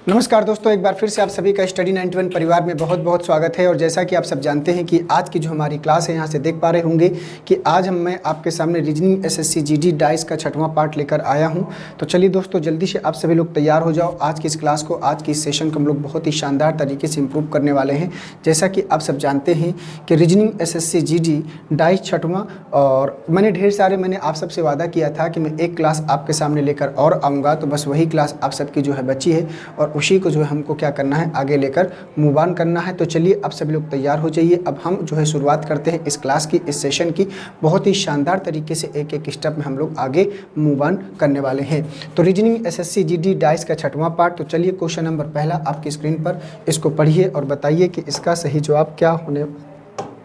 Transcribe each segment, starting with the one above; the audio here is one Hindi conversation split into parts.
नमस्कार दोस्तों, एक बार फिर से आप सभी का स्टडी 91 परिवार में बहुत बहुत स्वागत है। और जैसा कि आप सब जानते हैं कि आज की जो हमारी क्लास है, यहाँ से देख पा रहे होंगे कि आज मैं आपके सामने रीजनिंग एसएससी जीडी डाइस का 6वां पार्ट लेकर आया हूँ। तो चलिए दोस्तों, जल्दी से आप सभी लोग तैयार हो जाओ। आज की इस क्लास को, आज की इस सेशन को हम लोग बहुत ही शानदार तरीके से इम्प्रूव करने वाले हैं। जैसा कि आप सब जानते हैं कि रीजनिंग एसएससी जीडी डाइस 6वां, और मैंने आप सबसे वादा किया था कि मैं एक क्लास आपके सामने लेकर और आऊँगा। तो बस वही क्लास आप सबकी जो है बची है और उसी को जो है हमको क्या करना है, आगे लेकर मूव ऑन करना है। तो चलिए आप सभी लोग तैयार हो जाइए। अब हम जो है शुरुआत करते हैं इस क्लास की, इस सेशन की। बहुत ही शानदार तरीके से एक एक स्टेप में हम लोग आगे मूव ऑन करने वाले हैं। तो रीजनिंग एसएससी जीडी डाइस का 6वां पार्ट। तो चलिए क्वेश्चन नंबर पहला आपकी स्क्रीन पर, इसको पढ़िए और बताइए कि इसका सही जवाब क्या होने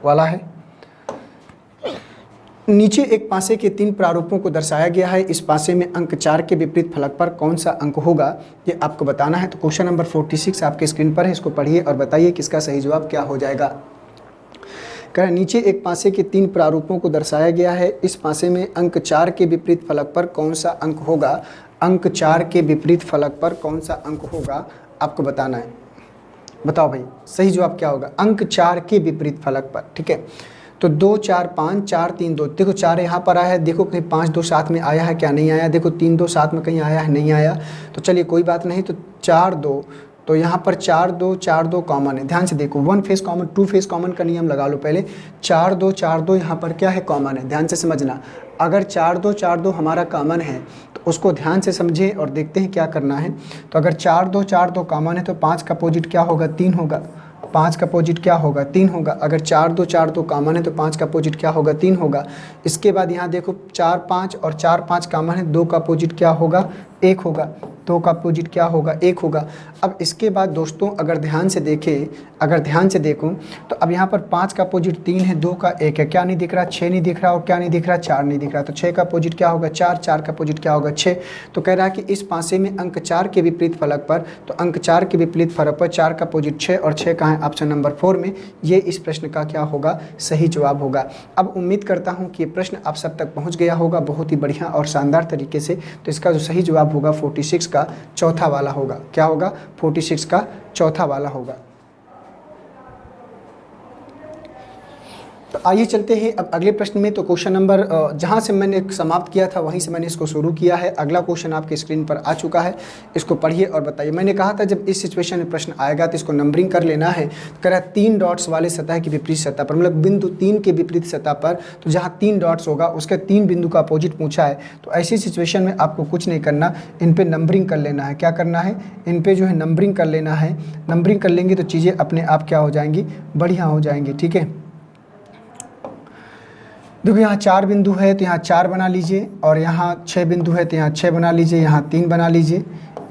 वाला है। नीचे एक पासे के 3 प्रारूपों को दर्शाया गया है। इस पासे में अंक 4 के विपरीत फलक पर कौन सा अंक होगा, ये आपको बताना है। तो क्वेश्चन नंबर 46 आपके स्क्रीन पर है, इसको पढ़िए और बताइए कि इसका सही जवाब क्या हो जाएगा। कह रहा है नीचे एक पासे के 3 प्रारूपों को दर्शाया गया है। इस पासे में अंक 4 के विपरीत फलक पर कौन सा अंक होगा। अंक 4 के विपरीत फलक पर कौन सा अंक होगा, आपको बताना है। बताओ भाई, सही जवाब क्या होगा अंक 4 के विपरीत फलक पर। ठीक है, तो 2 4 5 4 3 2। देखो 4 यहाँ पर आया है, देखो कहीं 5 2 साथ में आया है क्या, नहीं आया। देखो 3 2 साथ में कहीं आया है, नहीं आया। तो चलिए कोई बात नहीं। तो 4 2, तो यहाँ पर 4 2 कॉमन है। ध्यान से देखो, 1 फेस कॉमन, 2 फेस कॉमन का नियम लगा लो पहले। 4 2 यहाँ पर क्या है, कॉमन है। ध्यान से समझना, अगर 4 2 हमारा कॉमन है तो उसको ध्यान से समझे और देखते हैं क्या करना है। तो अगर 4 2 कॉमन है तो 5 का अपोजिट क्या होगा, 3 होगा। 5 का अपोजिट क्या होगा, 3 होगा। अगर 4 2 कॉमन है तो 5 का अपोजिट क्या होगा, 3 होगा। इसके बाद यहाँ देखो 4 5 और 4 5 कॉमन है, 2 का अपोजिट क्या होगा, 1 होगा। 2 का अपोजिट क्या होगा, 1 होगा। अब इसके बाद दोस्तों अगर ध्यान से देखूं तो अब यहाँ पर 5 का अपोजिट 3 है, 2 का 1 है। क्या नहीं दिख रहा, 6 नहीं दिख रहा, और क्या नहीं दिख रहा, 4 नहीं दिख रहा। तो 6 का अपोजिट क्या होगा, 4। 4 का अपोजिट क्या होगा, 6। तो कह रहा है कि इस पासे में अंक 4 के विपरीत फलक पर, तो अंक 4 के विपरीत फलक पर 4 का अपोजिट 6 और 6 कहाँ है, ऑप्शन नंबर 4 में। ये इस प्रश्न का क्या होगा, सही जवाब होगा। अब उम्मीद करता हूँ कि ये प्रश्न आप सब तक पहुँच गया होगा बहुत ही बढ़िया और शानदार तरीके से। तो इसका जो सही जवाब होगा 46 का चौथा वाला होगा। क्या होगा, 46 का चौथा वाला होगा। तो आइए चलते हैं अब अगले प्रश्न में। तो क्वेश्चन नंबर जहां से मैंने समाप्त किया था वहीं से मैंने इसको शुरू किया है। अगला क्वेश्चन आपके स्क्रीन पर आ चुका है, इसको पढ़िए और बताइए। मैंने कहा था जब इस सिचुएशन में प्रश्न आएगा तो इसको नंबरिंग कर लेना है। तो कह रहा है 3 डॉट्स वाले सतह की विपरीत सतह पर, मतलब बिंदु 3 के विपरीत सतह पर, तो जहाँ 3 डॉट्स होगा उसके 3 बिंदु का अपोजिट पूछा है। तो ऐसी सिचुएशन में आपको कुछ नहीं करना, इन पर नंबरिंग कर लेना है। क्या करना है, इन पर जो है नंबरिंग कर लेना है। नंबरिंग कर लेंगे तो चीज़ें अपने आप क्या हो जाएंगी, बढ़िया हो जाएंगी। ठीक है, देखो यहाँ 4 बिंदु है तो यहाँ 4 बना लीजिए, और यहाँ 6 बिंदु है तो यहाँ 6 बना लीजिए, यहाँ 3 बना लीजिए।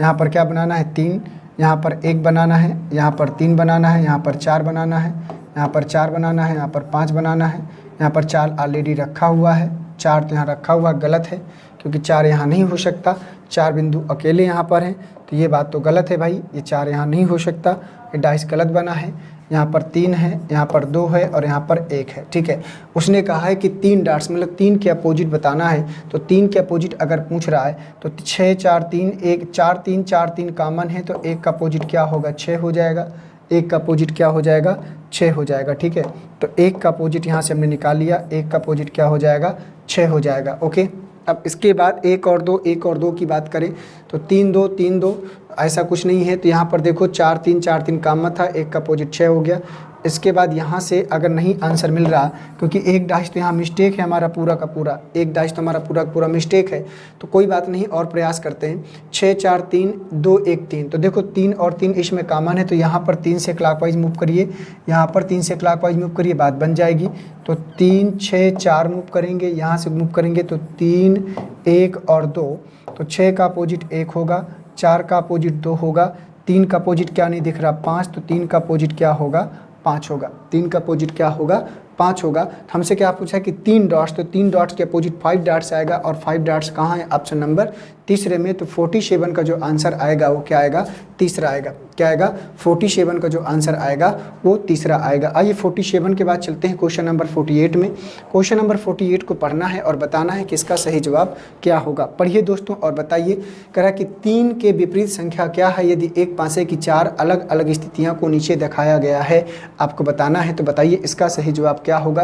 यहाँ पर क्या बनाना है, 3। यहाँ पर 1 बनाना है, यहाँ पर 3 बनाना है, यहाँ पर 4 बनाना है, यहाँ पर 4 बनाना है, यहाँ पर 5 बनाना है। यहाँ पर 4 ऑलरेडी रखा हुआ है, 4 तो यहाँ रखा हुआ गलत है, क्योंकि 4 यहाँ नहीं हो सकता। 4 बिंदु अकेले यहाँ पर हैं, तो ये बात तो गलत है भाई, ये 4 यहाँ नहीं हो सकता, ये डाइस गलत बना है। यहाँ पर 3 है, यहाँ पर 2 है और यहाँ पर 1 है। ठीक है, उसने कहा है कि 3 डॉट्स मतलब 3 के अपोजिट बताना है। तो 3 के अपोजिट अगर पूछ रहा है तो 6 4 3 1 4 3 4 3 कॉमन है, तो 1 का अपोजिट क्या होगा, 6 हो जाएगा। 1 का अपोजिट क्या हो जाएगा, 6 हो जाएगा। ठीक है, तो 1 का अपोजिट यहाँ से हमने निकाल लिया, 1 का अपोजिट क्या हो जाएगा, 6 हो जाएगा। ओके, अब इसके बाद 1 और 2 की बात करें तो 3 2 ऐसा कुछ नहीं है। तो यहाँ पर देखो 4 3 कॉमन था, 1 का अपोजिट 6 हो गया। इसके बाद यहाँ से अगर नहीं आंसर मिल रहा, क्योंकि एक डाइस तो यहाँ मिस्टेक है हमारा पूरा का पूरा, एक डाइस तो हमारा पूरा का पूरा मिस्टेक है, तो कोई बात नहीं और प्रयास करते हैं। 6 4 3 2 1 3, तो देखो 3 और 3 इसमें कॉमन है, तो यहाँ पर 3 से क्लॉकवाइज मूव करिए, यहाँ पर 3 से क्लॉकवाइज मूव करिए, बात बन जाएगी। तो 3 6 4 मूव करेंगे, यहाँ से मूव करेंगे तो 3 1 और 2, तो 6 का अपोजिट 1 होगा, 4 का अपोजिट 2 होगा, 3 का अपोजिट क्या नहीं दिख रहा, 5, तो 3 का अपोजिट क्या होगा, 5 होगा। 3 का अपोजिट क्या होगा, 5 होगा। हमसे क्या पूछा है कि 3 डॉट्स, तो 3 डॉट्स के अपोजिट 5 डॉट्स आएगा, और 5 डॉट्स कहाँ है, ऑप्शन नंबर तीसरे में। तो 47 का जो आंसर आएगा वो क्या आएगा, तीसरा आएगा। क्या आएगा 47 का जो आंसर आएगा वो तीसरा आएगा। आइए 47 के बाद चलते हैं क्वेश्चन नंबर 48 में। क्वेश्चन नंबर 48 को पढ़ना है और बताना है कि इसका सही जवाब क्या होगा। पढ़िए दोस्तों और बताइए। कह रहा कि 3 के विपरीत संख्या क्या है यदि एक पासे की 4 अलग अलग स्थितियों को नीचे दिखाया गया है, आपको बताना है। तो बताइए इसका सही जवाब क्या होगा।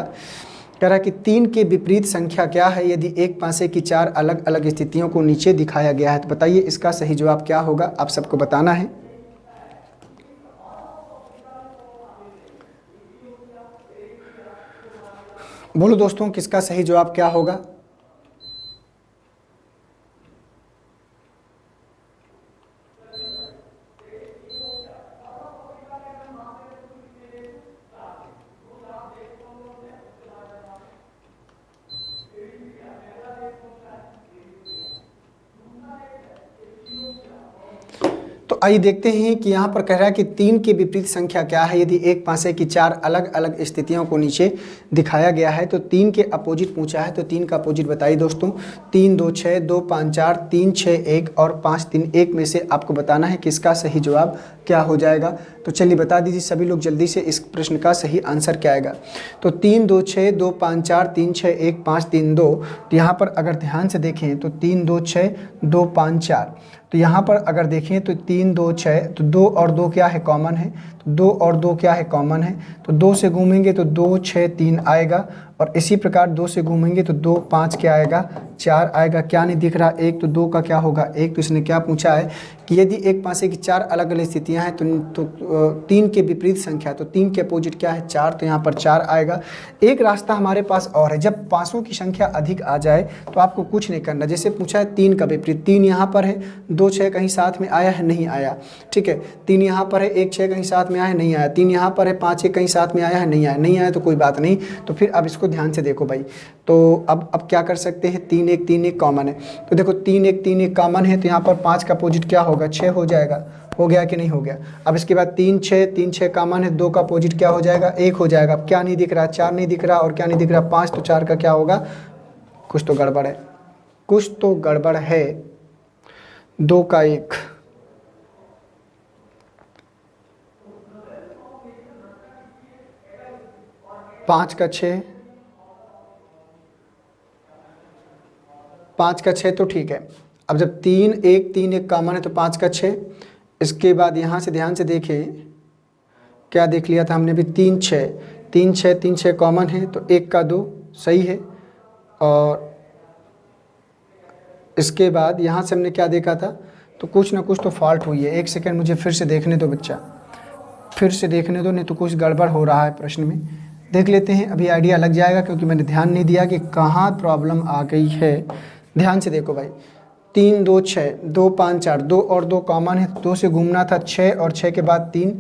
कह रहा कि 3 के विपरीत संख्या क्या है यदि एक पासे की 4 अलग अलग स्थितियों को नीचे दिखाया गया है। तो बताइए इसका सही जवाब क्या होगा, आप सबको बताना है। बोलो दोस्तों किसका सही जवाब क्या होगा। तो आइए देखते हैं कि यहाँ पर कह रहा है कि 3 के विपरीत संख्या क्या है यदि एक पासे की 4 अलग अलग स्थितियों को नीचे दिखाया गया है। तो 3 के अपोजिट पूछा है, तो 3 का अपोजिट बताइए दोस्तों। 3 2 6, 2 5 4, 3 6 1 और 5 3 1 में से आपको बताना है कि इसका सही जवाब क्या हो जाएगा। तो चलिए बता दीजिए सभी लोग जल्दी से इस प्रश्न का सही आंसर क्या आएगा। तो 3 2 6, 2 5 4, 3 6 1, 5 3 2। तो यहाँ पर अगर ध्यान से देखें तो 3 2 6, 2 5 4। तो यहाँ पर अगर देखें तो 3 2 6, तो 2 और 2 क्या है कॉमन है, तो 2 और 2 क्या है कॉमन है। तो 2 से घूमेंगे तो 2 6 3 आएगा, और इसी प्रकार 2 से घूमेंगे तो 2 5 क्या आएगा 4 आएगा। क्या नहीं दिख रहा एक, तो 2 का क्या होगा 1। तो इसने क्या पूछा है कि यदि एक पासे की 4 अलग अलग स्थितियां हैं तो 3 के विपरीत संख्या, तो 3 के अपोजिट क्या है 4, तो यहाँ पर 4 आएगा। एक रास्ता हमारे पास और है, जब पासों की संख्या अधिक आ जाए तो आपको कुछ नहीं करना। जैसे पूछा है 3 का विपरीत, 3 यहाँ पर है, 2 6 कहीं साथ में आया है नहीं आया, ठीक है। 3 यहाँ पर है, 1 6 कहीं साथ में आया है नहीं आया। 3 यहाँ पर है, 5 1 कहीं साथ में आया है नहीं आया, नहीं आया तो कोई बात नहीं। तो फिर अब इसको ध्यान से देखो भाई। तो अब क्या कर सकते हैं, 3 1 कॉमन है। तो देखो 3 1 कॉमन है, तो यहाँ पर 5 का अपोजिट क्या होगा 6 हो जाएगा। हो गया कि नहीं हो गया। अब इसके बाद 3 6 कॉमन है, 2 का अपोजिट क्या हो जाएगा 1 हो जाएगा। अब क्या नहीं दिख रहा 4 नहीं दिख रहा, और क्या नहीं दिख रहा 5, तो 4 का क्या होगा, कुछ तो गड़बड़ है, कुछ तो गड़बड़ है। 2 का 1, पाँच का 6, 5 का 6 तो ठीक है। अब जब 3 1 कॉमन है तो 5 का 6। इसके बाद यहाँ से ध्यान से देखें, क्या देख लिया था हमने भी 3 6 कॉमन है, तो 1 का 2 सही है। और इसके बाद यहाँ से हमने क्या देखा था, तो कुछ ना कुछ तो फॉल्ट हुई है। एक सेकंड मुझे फिर से देखने दो बच्चा, फिर से देखने दो, नहीं तो कुछ गड़बड़ हो रहा है प्रश्न में। देख लेते हैं, अभी आइडिया लग जाएगा, क्योंकि मैंने ध्यान नहीं दिया कि कहाँ प्रॉब्लम आ गई है। ध्यान से देखो भाई, 3 2 6, 2 5 4, 2 और 2 कॉमन है, 2 से घूमना था 6 और 6 के बाद 3,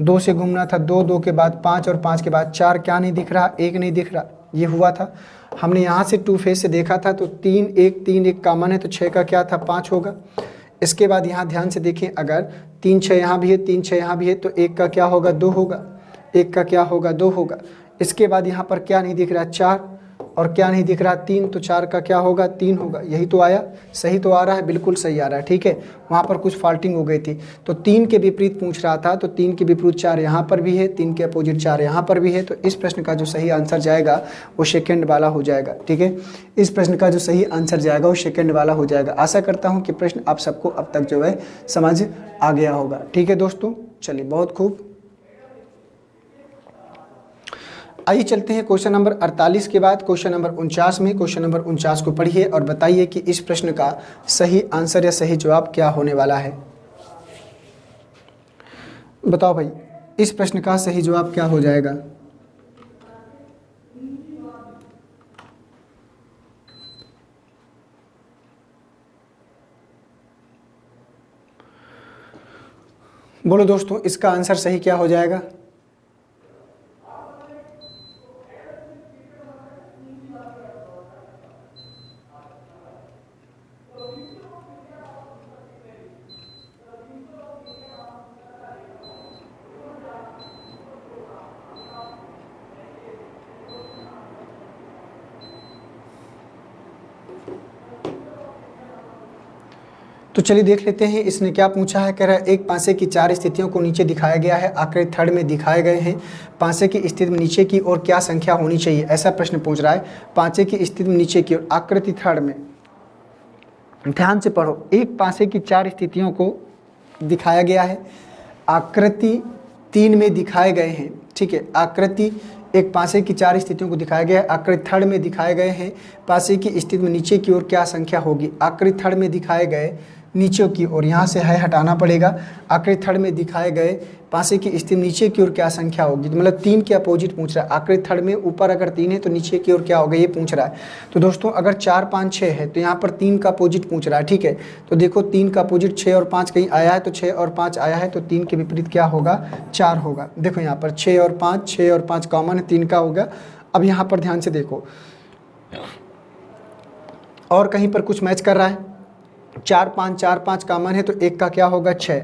2 से घूमना था 2, 2 के बाद 5 और 5 के बाद 4। क्या नहीं दिख रहा 1 नहीं दिख रहा, ये हुआ था। हमने यहाँ से 2 फेज से देखा था, तो 3 1 कॉमन है, तो 6 का क्या था 5 होगा। इसके बाद यहाँ ध्यान से देखें, अगर 3 6 यहाँ भी है, 3 6 यहाँ भी है, तो 1 का क्या होगा 2 होगा, 1 का क्या होगा 2 होगा। इसके बाद यहाँ पर क्या नहीं दिख रहा 4, और क्या नहीं दिख रहा 3, तो 4 का क्या होगा 3 होगा। यही तो आया, सही तो आ रहा है, बिल्कुल सही आ रहा है, ठीक है। वहाँ पर कुछ फॉल्टिंग हो गई थी। तो 3 के विपरीत पूछ रहा था, तो 3 के विपरीत 4 यहाँ पर भी है, 3 के अपोजिट 4 यहाँ पर भी है। तो इस प्रश्न का जो सही आंसर जाएगा वो सेकेंड वाला हो जाएगा, ठीक है। इस प्रश्न का जो सही आंसर जाएगा वो सेकेंड वाला हो जाएगा। आशा करता हूँ कि प्रश्न आप सबको अब तक जो है समझ आ गया होगा, ठीक है दोस्तों। चलिए बहुत खूब, आइए चलते हैं क्वेश्चन नंबर 48 के बाद क्वेश्चन नंबर 49 में। क्वेश्चन नंबर 49 को पढ़िए और बताइए कि इस प्रश्न का सही आंसर या सही जवाब क्या होने वाला है। बताओ भाई, इस प्रश्न का सही जवाब क्या हो जाएगा। बोलो दोस्तों, इसका आंसर सही क्या हो जाएगा। तो चलिए देख लेते हैं इसने क्या पूछा है। कह रहा है एक पासे की 4 स्थितियों को नीचे दिखाया गया है, आकृति थर्ड में दिखाए गए हैं। पासे की स्थिति में नीचे की ओर क्या संख्या होनी चाहिए, ऐसा प्रश्न पूछ रहा है। पासे की स्थिति में नीचे की ओर, आकृति थर्ड में, ध्यान से पढ़ो। एक पासे की 4 स्थितियों को दिखाया गया है, आकृति 3 में दिखाए गए हैं, ठीक है। आकृति एक पासे की 4 स्थितियों को दिखाया गया है, आकृति थर्ड में दिखाए गए हैं। पासे की स्थिति में नीचे की ओर क्या संख्या होगी, आकृति थर्ड में दिखाए गए नीचे की ओर, यहाँ से है हटाना पड़ेगा। आकृति थर्ड में दिखाए गए पासे की स्थिति में नीचे की ओर क्या संख्या होगी, तो मतलब 3 के अपोजिट पूछ रहा है। आकृति थर्ड में ऊपर अगर 3 है तो नीचे की ओर क्या होगा, ये पूछ रहा है। तो दोस्तों अगर 4 5 6 है तो यहाँ पर 3 का अपोजिट पूछ रहा है, ठीक है। तो देखो 3 का अपोजिट 6 और 5 कहीं आया है, तो 6 और 5 आया है, तो 3 के विपरीत क्या होगा, 4 होगा। देखो यहाँ पर 6 और 5 कॉमन है, 3 का होगा। अब यहाँ पर ध्यान से देखो, और कहीं पर कुछ मैच कर रहा है। 4 5 कॉमन है, तो 1 का क्या होगा, 6।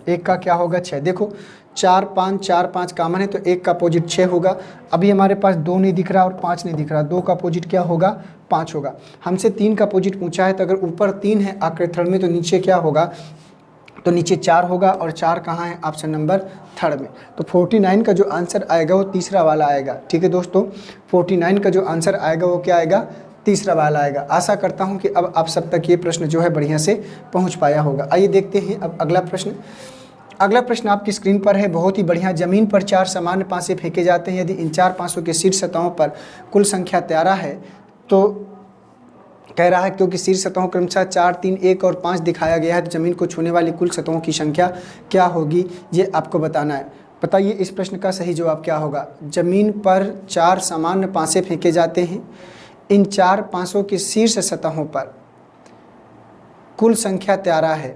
1 का क्या होगा, 6। देखो 4 5 कॉमन है, तो 1 का अपोजिट 6 होगा। अभी हमारे पास 2 नहीं दिख रहा और 5 नहीं दिख रहा, 2 का अपोजिट क्या होगा, 5 होगा। हमसे 3 का अपोजिट पूछा है, तो अगर ऊपर 3 है आकृति थर्ड में, तो नीचे क्या होगा, तो नीचे 4 होगा। और 4 कहाँ है, ऑप्शन नंबर थर्ड में। तो 49 का जो आंसर आएगा वो तीसरा वाला आएगा, ठीक है दोस्तों। 49 का जो आंसर आएगा वो क्या आएगा, तीसरा वाला आएगा। आशा करता हूं कि अब आप सब तक ये प्रश्न जो है बढ़िया से पहुंच पाया होगा। आइए देखते हैं अब अगला प्रश्न। अगला प्रश्न आपकी स्क्रीन पर है, बहुत ही बढ़िया। जमीन पर 4 सामान्य पासे फेंके जाते हैं, यदि इन 4 पासों के शीर्ष सतहों पर कुल संख्या 13 है, तो कह रहा है क्योंकि शीर्ष सतहों क्रमशः 4 3 1 और 5 दिखाया गया है, तो जमीन को छूने वाली कुल सतहों की संख्या क्या होगी, ये आपको बताना है। बताइए इस प्रश्न का सही जवाब क्या होगा। जमीन पर 4 सामान्य पासे फेंके जाते हैं, इन 4 पासों की शीर्ष सतहों पर कुल संख्या 13 है,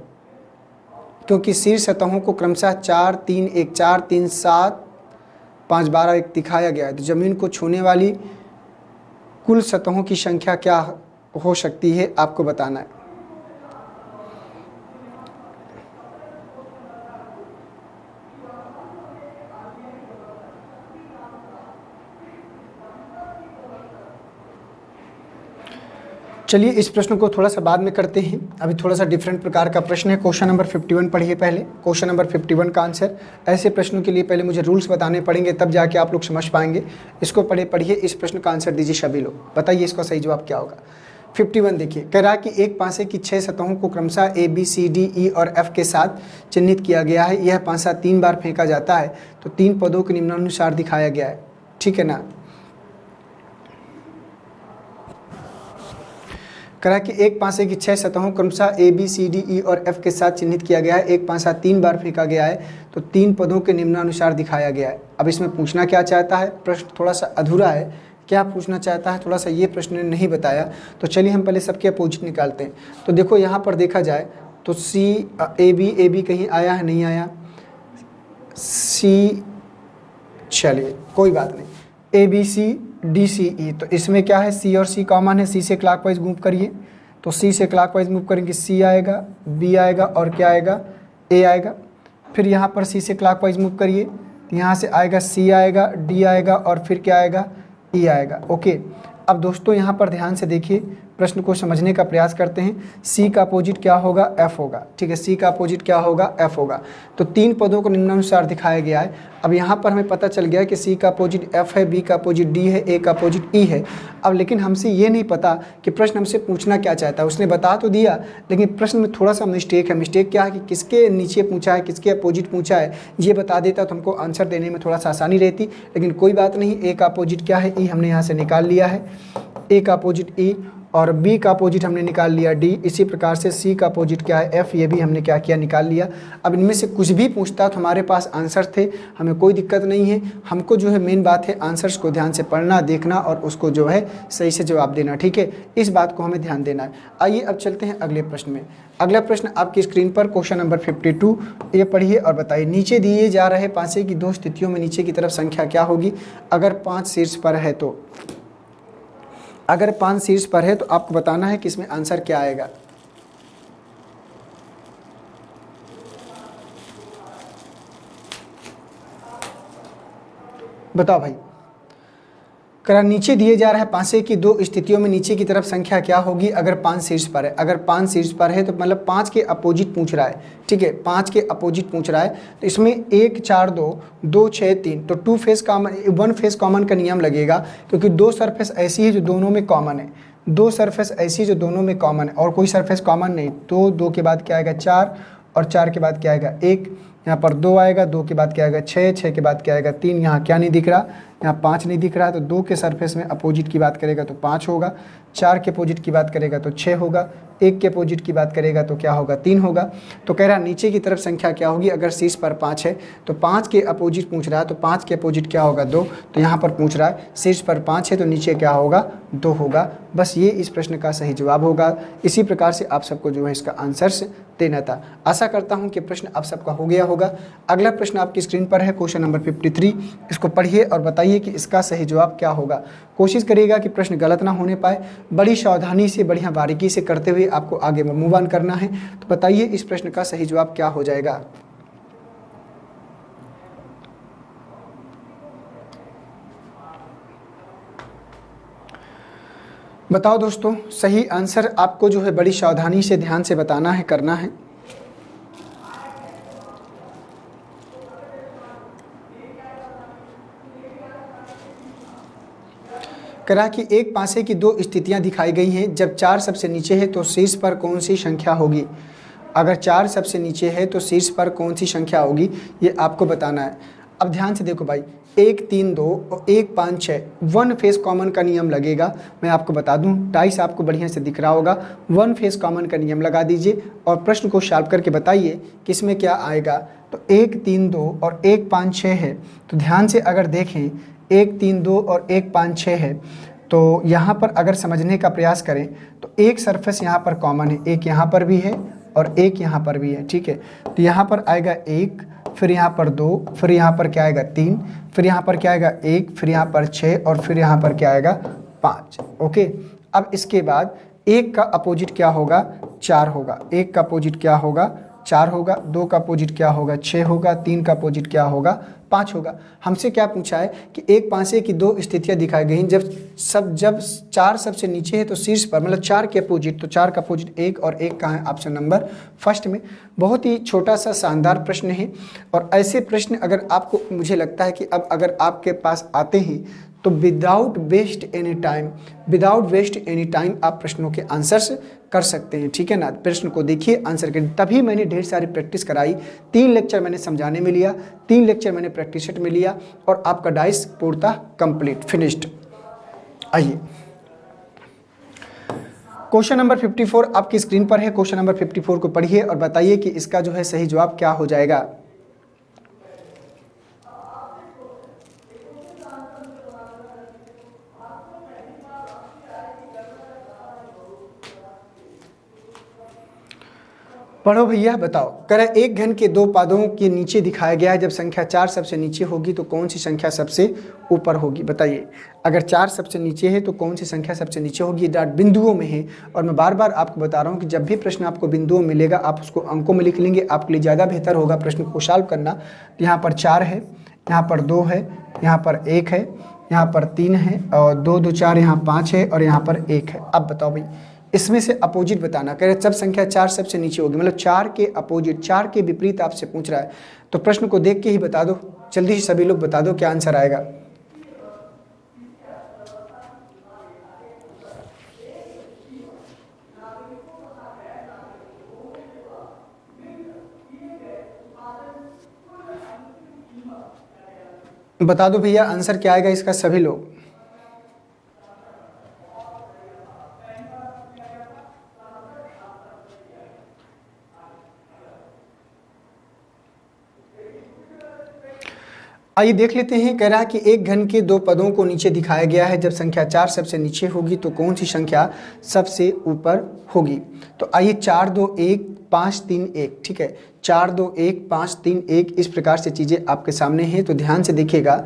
क्योंकि शीर्ष सतहों को क्रमशः 4 3 1 4 3 7 5 12 1 दिखाया गया है, तो जमीन को छूने वाली कुल सतहों की संख्या क्या हो सकती है, आपको बताना है। चलिए इस प्रश्न को थोड़ा सा बाद में करते हैं, अभी थोड़ा सा डिफरेंट प्रकार का प्रश्न है। क्वेश्चन नंबर 51 पढ़िए पहले। क्वेश्चन नंबर 51 का आंसर, ऐसे प्रश्नों के लिए पहले मुझे रूल्स बताने पड़ेंगे, तब जाके आप लोग समझ पाएंगे। इसको पढ़िए, इस प्रश्न का आंसर दीजिए सभी लोग। बताइए इसका सही जवाब क्या होगा। 51 देखिए, कह रहा है कि एक पासे की 6 सतहों को क्रमशः A B C D E और F के साथ चिन्हित किया गया है। यह पासा 3 बार फेंका जाता है, तो 3 पदों के निम्नानुसार दिखाया गया है, ठीक है ना। करा कि एक पासे की 6 सतहों क्रमशः A B C D E और F के साथ चिन्हित किया गया है। एक पासा 3 बार फेंका गया है, तो 3 पदों के निम्नानुसार दिखाया गया है। अब इसमें पूछना क्या चाहता है, प्रश्न थोड़ा सा अधूरा है। क्या पूछना चाहता है, थोड़ा सा ये प्रश्न ने नहीं बताया। तो चलिए हम पहले सबके अपोजिट निकालते हैं। तो देखो यहाँ पर देखा जाए तो A B कहीं आया है, नहीं आया। C, चलिए कोई बात नहीं। A B C D C E, तो इसमें क्या है, C और C कॉमन है। C से क्लॉकवाइज मूव करिए, तो C से क्लॉकवाइज मूव करेंगे, C आएगा, B आएगा और क्या आएगा, A आएगा। फिर यहाँ पर C से क्लॉकवाइज मूव करिए, यहाँ से आएगा C आएगा, D आएगा और फिर क्या आएगा, E आएगा। ओके, अब दोस्तों यहाँ पर ध्यान से देखिए, प्रश्न को समझने का प्रयास करते हैं। C का अपोजिट क्या होगा, F होगा, ठीक है। C का अपोजिट क्या होगा, F होगा। तो 3 पदों को निम्नानुसार दिखाया गया है। अब यहाँ पर हमें पता चल गया कि C का अपोजिट F है, B का अपोजिट D है, A का अपोजिट E है। अब लेकिन हमसे ये नहीं पता कि प्रश्न हमसे पूछना क्या चाहता है। उसने बता तो दिया, लेकिन प्रश्न में थोड़ा सा मिस्टेक है। मिस्टेक क्या है कि किसके नीचे पूछा है, किसके अपोजिट पूछा है, ये बता देता तो हमको आंसर देने में थोड़ा सा आसानी रहती। लेकिन कोई बात नहीं, A का अपोजिट क्या है, E हमने यहाँ से निकाल लिया है। A का अपोजिट E और B का अपोजिट हमने निकाल लिया D। इसी प्रकार से C का अपोजिट क्या है, F, ये भी हमने क्या किया, निकाल लिया। अब इनमें से कुछ भी पूछता तो हमारे पास आंसर थे, हमें कोई दिक्कत नहीं है। हमको जो है मेन बात है आंसर्स को ध्यान से पढ़ना, देखना और उसको जो है सही से जवाब देना, ठीक है। इस बात को हमें ध्यान देना है। आइए अब चलते हैं अगले प्रश्न में। अगला प्रश्न आपकी स्क्रीन पर क्वेश्चन नंबर 52, ये पढ़िए और बताइए। नीचे दिए जा रहे पासे की 2 स्थितियों में नीचे की तरफ संख्या क्या होगी अगर 5 शीर्ष पर है तो। अगर 5 शीर्ष पर है तो आपको बताना है कि इसमें आंसर क्या आएगा। बताओ भाई। करा नीचे दिए जा रहा है पांचे की दो स्थितियों में नीचे की तरफ संख्या क्या होगी अगर 5 शीर्ष पर है। अगर 5 शीर्ष पर है तो मतलब 5 के अपोजिट पूछ रहा है, ठीक है, 5 के अपोजिट पूछ रहा है। तो इसमें 1 4 2 2 6 3, तो 2 फेस कॉमन, 1 फेस कॉमन का नियम लगेगा, क्योंकि 2 सरफेस ऐसी है जो दोनों में कॉमन है, 2 सरफेस ऐसी है जो दोनों में कॉमन है और कोई सरफेस कॉमन नहीं। तो 2 के बाद क्या आएगा 4 और 4 के बाद क्या आएगा 1, यहाँ पर 2 आएगा, 2 के बाद क्या आएगा 6, 6 के बाद क्या आएगा 3, यहाँ क्या नहीं दिख रहा, यहाँ 5 नहीं दिख रहा, तो 2 के सरफेस में अपोजिट की बात करेगा तो 5 होगा, 4 के अपोजिट की बात करेगा तो 6 होगा, 1 के अपोजिट की बात करेगा तो क्या होगा 3 होगा। तो कह रहा है नीचे की तरफ संख्या क्या होगी अगर शीर्ष पर 5 है, तो 5 के अपोजिट पूछ रहा है, तो 5 के अपोजिट क्या होगा 2, तो यहाँ पर पूछ रहा है शीर्ष पर 5 है तो नीचे क्या होगा 2 होगा। बस ये इस प्रश्न का सही जवाब होगा। इसी प्रकार से आप सबको जो है इसका आंसर्स देना था। आशा करता हूँ कि प्रश्न आप सबका हो गया होगा। अगला प्रश्न आपकी स्क्रीन पर है, क्वेश्चन नंबर 53। इसको पढ़िए और बताइए कि इसका सही जवाब क्या होगा। कोशिश करिएगा कि प्रश्न गलत ना होने पाए। बड़ी सावधानी से, बढ़िया बारीकी से करते हुए आपको आगे मूव ऑन करना है। तो बताइए इस प्रश्न का सही जवाब क्या हो जाएगा। बताओ दोस्तों, सही आंसर आपको जो है बड़ी सावधानी से, ध्यान से बताना है, करना है। करा कि एक पासे की दो स्थितियां दिखाई गई हैं। जब 4 सबसे नीचे है तो शीर्ष पर कौन सी संख्या होगी। अगर 4 सबसे नीचे है तो शीर्ष पर कौन सी संख्या होगी, ये आपको बताना है। अब ध्यान से देखो भाई, 1 3 2 और 1 5 6, 1 फेस कॉमन का नियम लगेगा। मैं आपको बता दूं, टाइस आपको बढ़िया से दिख रहा होगा। 1 फेस कॉमन का नियम लगा दीजिए और प्रश्न को सॉल्व करके बताइए कि इसमें क्या आएगा। तो 1 3 2 और 1 5 6 है, तो ध्यान से अगर देखें 1 3 2 और 1 5 6 है, तो यहाँ पर अगर समझने का प्रयास करें तो एक सरफेस यहाँ पर कॉमन है, एक यहाँ पर भी है और एक यहाँ पर भी है, ठीक है। तो यहाँ पर आएगा 1, फिर यहाँ पर 2, फिर यहाँ पर क्या आएगा 3, फिर यहाँ पर क्या आएगा 1, फिर यहाँ पर 6 और फिर यहाँ पर क्या आएगा 5। ओके, अब इसके बाद 1 का अपोजिट क्या होगा 4 होगा, 1 का अपोजिट क्या होगा 4 होगा, 2 का अपोजिट क्या होगा 6 होगा, 3 का अपोजिट क्या होगा 5 होगा। हमसे क्या पूछा है कि एक पासे की दो स्थितियां दिखाई गई हैं। जब 4 सबसे नीचे है तो शीर्ष पर, मतलब 4 के अपोजिट, तो 4 का अपोजिट 1 और 1 कहाँ है, ऑप्शन नंबर फर्स्ट में। बहुत ही छोटा सा शानदार प्रश्न है और ऐसे प्रश्न अगर आपको, मुझे लगता है कि अब अगर आपके पास आते हैं तो विदाउट वेस्ट एनी टाइम आप प्रश्नों के आंसर्स कर सकते हैं, ठीक है ना। प्रश्न को देखिए, आंसर करिए। तभी मैंने ढेर सारी प्रैक्टिस कराई, 3 लेक्चर मैंने समझाने में लिया, 3 लेक्चर मैंने प्रैक्टिस सेट में लिया और आपका डाइस पूर्णतः कंप्लीट फिनिश्ड। आइए, क्वेश्चन नंबर 54 आपकी स्क्रीन पर है। क्वेश्चन नंबर 54 को पढ़िए और बताइए कि इसका जो है सही जवाब क्या हो जाएगा। पढ़ो भैया, बताओ। कह रहा है एक घन के 2 पादों के नीचे दिखाया गया है। जब संख्या 4 सबसे नीचे होगी तो कौन सी संख्या सबसे ऊपर होगी, बताइए। अगर 4 सबसे नीचे है तो कौन सी संख्या सबसे नीचे होगी। डाट बिंदुओं में है और मैं बार बार आपको बता रहा हूँ कि जब भी प्रश्न आपको बिंदुओं में मिलेगा आप उसको अंकों में लिख लेंगे, आपके लिए ज़्यादा बेहतर होगा प्रश्न को सॉल्व करना। यहाँ पर 4 है, यहाँ पर 2 है, यहाँ पर 1 है, यहाँ पर 3 है और 2 2 4, यहाँ 5 है और यहाँ पर 1 है। अब बताओ भाई, इसमें से अपोजिट बताना। कह रहे जब संख्या 4 सबसे नीचे होगी, मतलब 4 के अपोजिट, 4 के विपरीत आपसे पूछ रहा है, तो प्रश्न को देख के ही बता दो। जल्दी से सभी लोग बता दो क्या आंसर आएगा। बता दो भैया आंसर क्या आएगा इसका, सभी लोग। आइए देख लेते हैं। कह रहा है कि एक घन के 2 पदों को नीचे दिखाया गया है। जब संख्या 4 सबसे नीचे होगी तो कौन सी संख्या सबसे ऊपर होगी। तो आइए 4 2 1 5 3 1, ठीक है। 4 2 1 5 3 1, इस प्रकार से चीज़ें आपके सामने हैं, तो ध्यान से देखिएगा।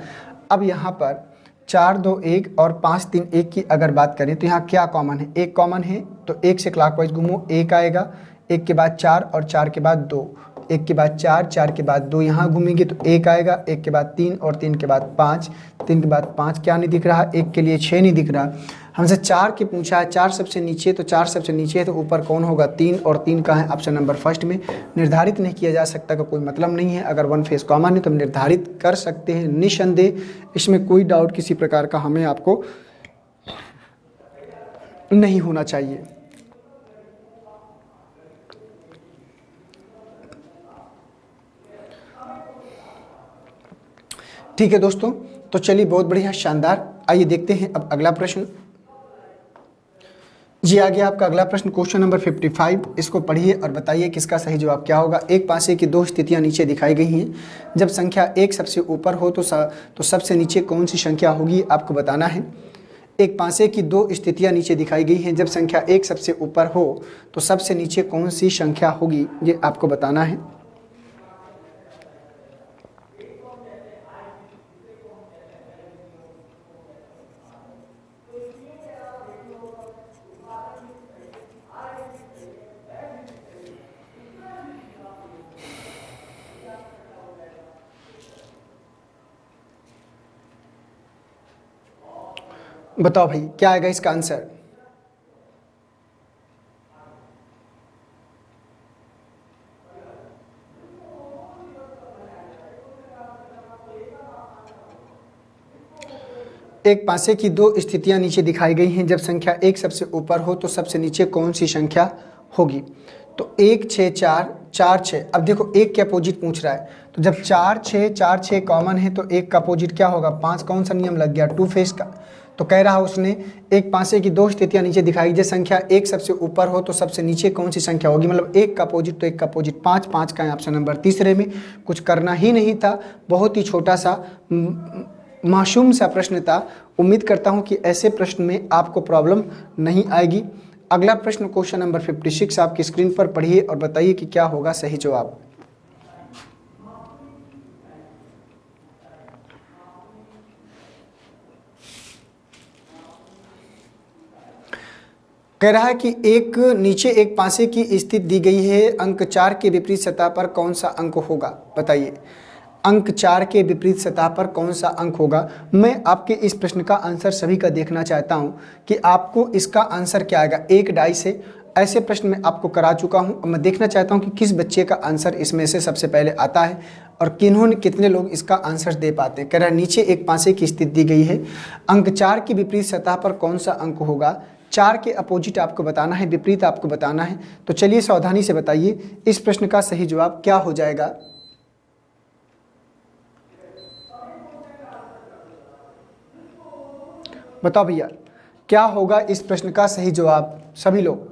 अब यहाँ पर 4 2 1 और 5 3 1 की अगर बात करें तो यहाँ क्या कॉमन है, 1 कॉमन है, तो 1 से क्लॉकवाइज घूमो, 1 आएगा, 1 के बाद 4 और 4 के बाद 2, 1 के बाद 4, 4 के बाद 2 यहाँ घूमेंगे तो 1 आएगा, 1 के बाद 3 और 3 के बाद 5, 3 के बाद 5 क्या नहीं दिख रहा, 1 के लिए 6 नहीं दिख रहा। हमसे 4 की पूछा है, 4 सबसे नीचे, तो 4 सबसे नीचे है तो ऊपर कौन होगा, 3, और 3 का है ऑप्शन नंबर फर्स्ट में। निर्धारित नहीं किया जा सकता का कोई मतलब नहीं है, अगर वन फेस कॉमन है तो हम निर्धारित कर सकते हैं निसंदेह, इसमें कोई डाउट किसी प्रकार का हमें आपको नहीं होना चाहिए। ठीक है दोस्तों, तो चलिए बहुत बढ़िया, शानदार। आइए देखते हैं अब अगला प्रश्न। जी आ गया आपका अगला प्रश्न, क्वेश्चन नंबर 55। इसको पढ़िए और बताइए किसका सही जवाब क्या होगा। एक पासे की दो स्थितियां नीचे दिखाई गई हैं। जब संख्या 1 सबसे ऊपर हो तो सबसे नीचे कौन सी संख्या होगी, आपको बताना है। एक पासे की दो स्थितियां नीचे दिखाई गई हैं। जब संख्या 1 सबसे ऊपर हो तो सबसे नीचे कौन सी संख्या होगी, ये आपको बताना है। बताओ भाई क्या आएगा इसका आंसर। एक पासे की दो स्थितियां नीचे दिखाई गई हैं। जब संख्या 1 सबसे ऊपर हो तो सबसे नीचे कौन सी संख्या होगी। तो 1 6 4 4 6। अब देखो 1 के अपोजिट पूछ रहा है, तो जब 4 6 कॉमन है तो 1 का अपोजिट क्या होगा, 5। कौन सा नियम लग गया, टू फेस का। तो कह रहा उसने एक पासे की दो स्थितियां नीचे दिखाई, जब संख्या 1 सबसे ऊपर हो तो सबसे नीचे कौन सी संख्या होगी, मतलब 1 का अपोजिट, तो 1 का अपोजिट 5, 5 का है ऑप्शन नंबर तीसरे में। कुछ करना ही नहीं था, बहुत ही छोटा सा मासूम सा प्रश्न था। उम्मीद करता हूं कि ऐसे प्रश्न में आपको प्रॉब्लम नहीं आएगी। अगला प्रश्न क्वेश्चन नंबर 56 आपकी स्क्रीन पर पढ़िए और बताइए कि क्या होगा सही जवाब। कह रहा है कि एक नीचे एक पासे की स्थिति दी गई है, अंक 4 के विपरीत सतह पर कौन सा अंक होगा, बताइए। अंक 4 के विपरीत सतह पर कौन सा अंक होगा। मैं आपके इस प्रश्न का आंसर सभी का देखना चाहता हूं कि आपको इसका आंसर क्या आएगा। एक डाई से ऐसे प्रश्न मैं आपको करा चुका हूं, अब मैं देखना चाहता हूं कि किस बच्चे का आंसर इसमें से सबसे पहले आता है और कितने लोग इसका आंसर दे पाते हैं। कह रहा है नीचे एक पासे की स्थिति दी गई है, अंक 4 के विपरीत सतह पर कौन सा अंक होगा। 4 के अपोजिट आपको बताना है, विपरीत आपको बताना है। तो चलिए सावधानी से बताइए इस प्रश्न का सही जवाब क्या हो जाएगा। बताओ भैया क्या होगा इस प्रश्न का सही जवाब, सभी लोग।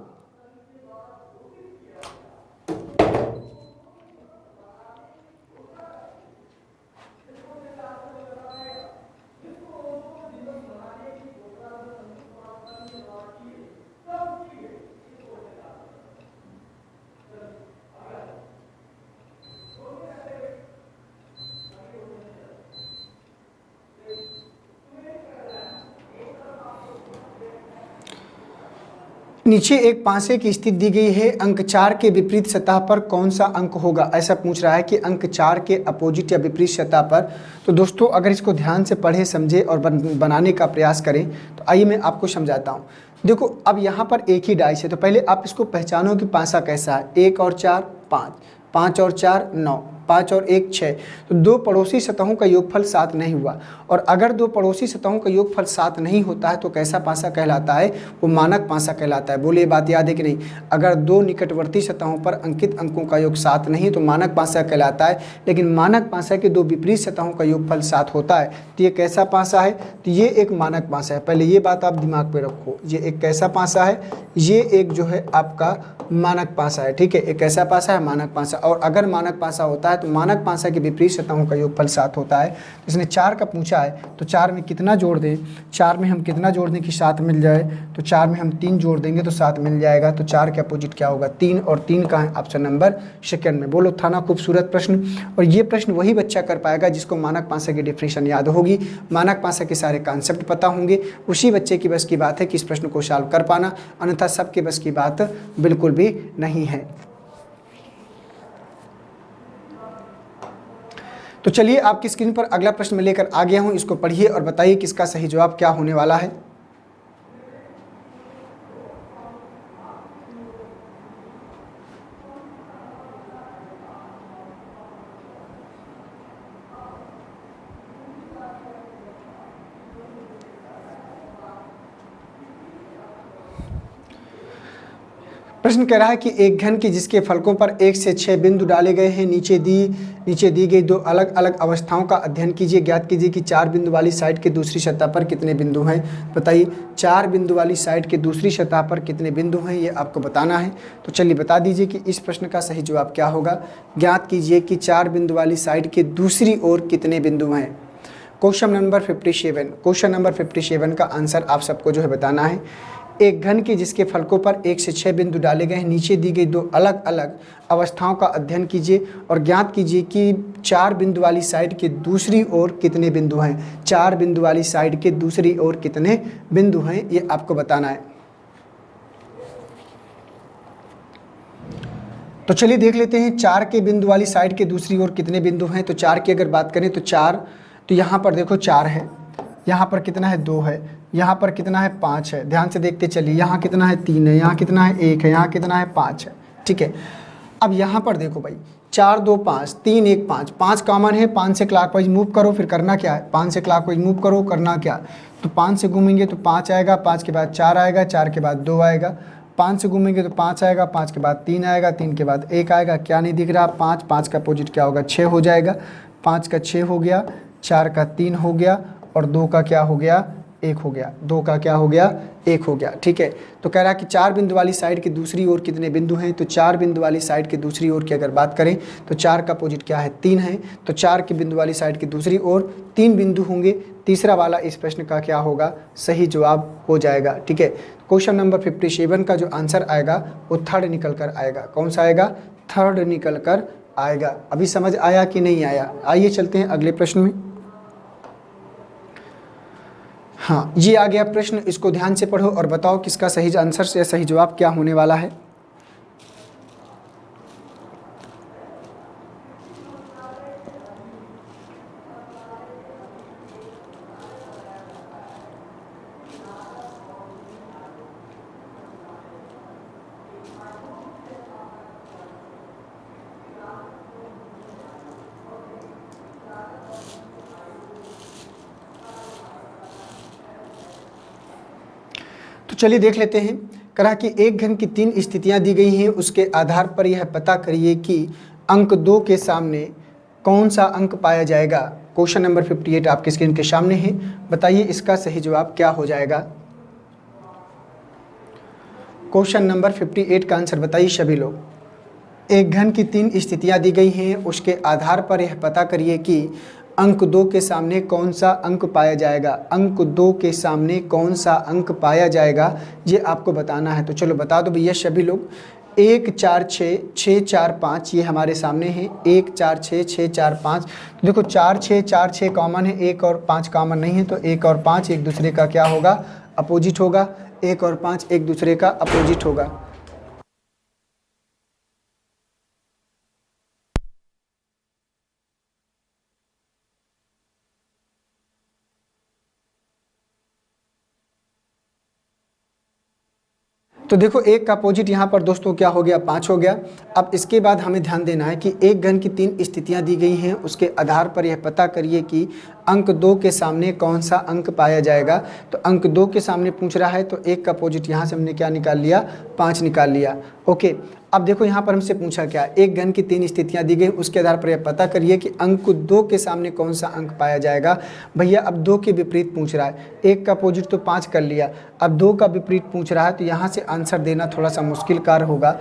नीचे एक पासे की स्थिति दी गई है, अंक 4 के विपरीत सतह पर कौन सा अंक होगा, ऐसा पूछ रहा है कि अंक 4 के अपोजिट या विपरीत सतह पर। तो दोस्तों अगर इसको ध्यान से पढ़े समझे और बनाने का प्रयास करें तो आइए मैं आपको समझाता हूँ। देखो अब यहाँ पर एक ही डाइस है, तो पहले आप इसको पहचानो कि पासा कैसा है। 1 और 4 5, 5 और 4 9, 5 और 1 6। तो दो पड़ोसी सतहों का योगफल 7 नहीं हुआ, और अगर दो पड़ोसी सतहों का योगफल 7 नहीं होता है तो कैसा पासा कहलाता है, वो मानक पासा कहलाता है। बोलिए बात याद है कि नहीं। अगर दो निकटवर्ती सतहों पर अंकित अंकों का योग 7 नहीं तो मानक पासा कहलाता है, लेकिन मानक पासा के दो विपरीत सतहों का योगफल 7 होता है तो ये कैसा पासा है, तो ये एक मानक पासा है। पहले ये बात आप दिमाग में रखो, ये एक कैसा पासा है, ये एक जो है आपका मानक पासा है। ठीक है, एक कैसा पासा है, मानक पासा। और अगर मानक पासा होता है तो मानक पासा के विपरीत सतहों का योगफल 7 होता है। इसने 4 का पूछा है तो 4 में कितना जोड़ दें, 4 में हम कितना जोड़ दें कि 7 मिल जाए, तो 4 में हम 3 जोड़ देंगे तो 7 मिल जाएगा। तो 4 के अपोजिट क्या होगा, 3, और 3 का है ऑप्शन नंबर सेकंड में। बोलो था ना खूबसूरत प्रश्न। और ये प्रश्न वही बच्चा कर पाएगा जिसको मानक पासा की डेफिनेशन याद होगी, मानक पासा के सारे कॉन्सेप्ट पता होंगे, उसी बच्चे की बस की बात है कि इस प्रश्न को सॉल्व कर पाना, अन्यथा सबके बस की बात बिल्कुल भी नहीं है। तो चलिए आपकी स्क्रीन पर अगला प्रश्न मैं लेकर आ गया हूं, इसको पढ़िए और बताइए कि इसका सही जवाब क्या होने वाला है। प्रश्न कह रहा है कि एक घन की जिसके फलकों पर 1 से 6 बिंदु डाले गए हैं, नीचे दी गई दो अलग अलग अवस्थाओं का अध्ययन कीजिए। ज्ञात कीजिए कि 4 बिंदु वाली साइड के दूसरी सतह पर कितने बिंदु हैं। बताइए 4 बिंदु वाली साइड के दूसरी सतह पर कितने बिंदु हैं, ये आपको बताना है। तो चलिए बता दीजिए कि इस प्रश्न का सही जवाब क्या होगा। ज्ञात कीजिए कि 4 बिंदु वाली साइड के दूसरी ओर कितने बिंदु हैं। क्वेश्चन नंबर 57 का आंसर आप सबको जो है बताना है। एक घन के जिसके फलकों पर 1 से 6 बिंदु डाले गए हैं, नीचे दी गई दो अलग अलग अवस्थाओं का अध्ययन कीजिए और ज्ञात कीजिए कि 4 बिंदु वाली साइड के दूसरी ओर कितने बिंदु हैं। 4 बिंदु वाली साइड के दूसरी ओर कितने बिंदु हैं, ये आपको बताना है। तो चलिए देख लेते हैं 4 के बिंदु वाली साइड के दूसरी ओर कितने बिंदु हैं। तो 4 की अगर बात करें तो 4, तो यहाँ पर देखो 4 है, यहाँ पर कितना है 2 है, यहाँ पर कितना है 5 है। ध्यान से देखते चलिए, यहाँ कितना है 3 है, यहाँ कितना है 1 है, यहाँ कितना है 5 है। ठीक है, अब यहाँ पर देखो भाई 4 2 5 3 1 5, 5 कॉमन है। 5 से क्लॉकवाइज मूव करो, फिर करना क्या है, 5 से क्लॉकवाइज मूव करो, करना क्या, तो 5 से घूमेंगे तो 5 आएगा, 5 के बाद 4 आएगा, 4 के बाद 2 आएगा, 5 से घूमेंगे तो 5 आएगा, 5 के बाद 3 आएगा, 3 के बाद 1 आएगा। क्या नहीं दिख रहा, 5 का अपोजिट क्या होगा, 6 हो जाएगा। 5 का 6 हो गया, 4 का 3 हो गया और 2 का क्या हो गया, 1 हो गया। 2 का क्या हो गया, 1 हो गया। ठीक है, तो कह रहा है कि 4 बिंदु वाली साइड की दूसरी ओर कितने बिंदु हैं। तो 4 बिंदु वाली साइड की दूसरी ओर की अगर बात करें तो 4 का अपोजिट क्या है, 3 है। तो 4 की बिंदु वाली साइड की दूसरी ओर 3 बिंदु होंगे। तीसरा वाला इस प्रश्न का क्या होगा, सही जवाब हो जाएगा। ठीक है, क्वेश्चन नंबर 57 का जो आंसर आएगा वो थर्ड निकल कर आएगा। कौन सा आएगा, थर्ड निकल कर आएगा। अभी समझ आया कि नहीं आया। आइए चलते हैं अगले प्रश्न में। हाँ, ये आ गया प्रश्न, इसको ध्यान से पढ़ो और बताओ किसका सही आंसर से सही जवाब क्या होने वाला है। तो चलिए देख लेते हैं। कहा कि एक घन की 3 स्थितियां दी गई हैं, उसके आधार पर यह पता करिए कि अंक 2 के सामने कौन सा अंक पाया जाएगा। क्वेश्चन नंबर 58 आपके स्क्रीन के सामने है। बताइए इसका सही जवाब क्या हो जाएगा। क्वेश्चन नंबर 58 का आंसर बताइए सभी लोग। एक घन की 3 स्थितियां दी गई हैं, उसके आधार पर यह पता करिए कि अंक 2 के सामने कौन सा अंक पाया जाएगा। अंक 2 के सामने कौन सा अंक पाया जाएगा, ये आपको बताना है। तो चलो बता दो भैया सभी लोग। 1 4 6 6 4 5 ये हमारे सामने है। 1 4 6 6 4 5। तो देखो 4 6 कॉमन है, 1 और 5 कॉमन नहीं है। तो 1 और 5 एक दूसरे का क्या होगा, अपोजिट होगा। 1 और 5 एक दूसरे का अपोजिट होगा। तो देखो 1 का अपोजिट यहाँ पर दोस्तों क्या हो गया, 5 हो गया। अब इसके बाद हमें ध्यान देना है कि एक घन की 3 स्थितियाँ दी गई हैं, उसके आधार पर यह पता करिए कि अंक 2 के सामने कौन सा अंक पाया जाएगा। तो अंक 2 के सामने पूछ रहा है, तो 1 का अपोजिट यहाँ से हमने क्या निकाल लिया, 5 निकाल लिया। ओके, अब देखो यहाँ पर हमसे पूछा क्या, एक घन की 3 स्थितियाँ दी गई, उसके आधार पर यह पता करिए कि अंक 2 के सामने कौन सा अंक पाया जाएगा। भैया अब 2 के विपरीत पूछ रहा है, 1 का अपोजिट तो 5 कर लिया, अब 2 का विपरीत पूछ रहा है, तो यहाँ से आंसर देना थोड़ा सा मुश्किल कार्य होगा।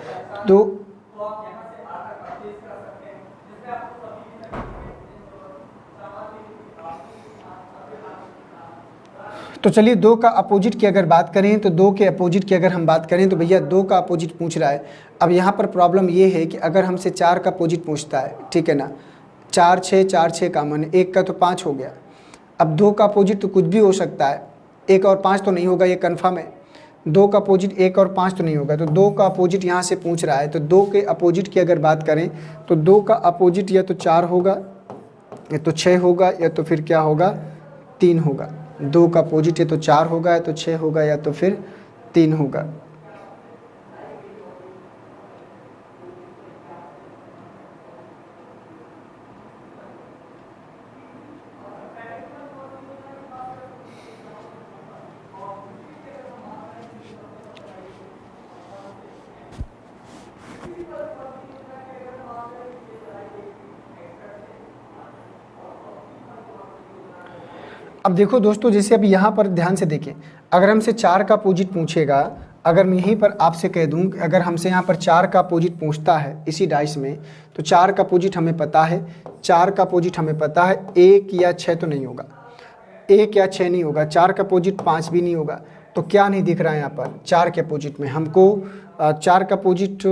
तो चलिए 2 का अपोजिट की अगर बात करें, तो 2 के अपोजिट की अगर हम बात करें तो भैया 2 का अपोजिट पूछ रहा है। अब यहाँ पर प्रॉब्लम ये है कि अगर हमसे 4 का अपोजिट पूछता है, ठीक है ना, 4 6 कॉमन है, 1 का तो 5 हो गया। अब 2 का अपोजिट तो कुछ भी हो सकता है, 1 और 5 तो नहीं होगा, ये कन्फर्म है। 2 का अपोजिट 1 और 5 तो नहीं होगा, तो 2 का अपोजिट यहाँ से पूछ रहा है। तो 2 के अपोजिट की अगर बात करें तो 2 का अपोजिट या तो 4 होगा या तो 6 होगा या तो फिर क्या होगा 3 होगा। 2 का अपोजिट या तो 4 होगा या तो 6 होगा या तो फिर 3 होगा। अब देखो दोस्तों, जैसे अभी यहाँ पर ध्यान से देखें, अगर हमसे 4 का अपोजिट पूछेगा, अगर मैं यहीं पर आपसे कह दूं कि अगर हमसे यहाँ पर 4 का अपोजिट पूछता है इसी डाइस में, तो 4 का अपोजिट हमें पता है, 4 का अपोजिट हमें पता है 1 या 6 तो नहीं होगा, 1 या 6 नहीं होगा, 4 का अपोजिट 5 भी नहीं होगा। तो क्या नहीं दिख रहा है यहाँ पर 4 के अपोजिट में हमको, 4 का अपोजिट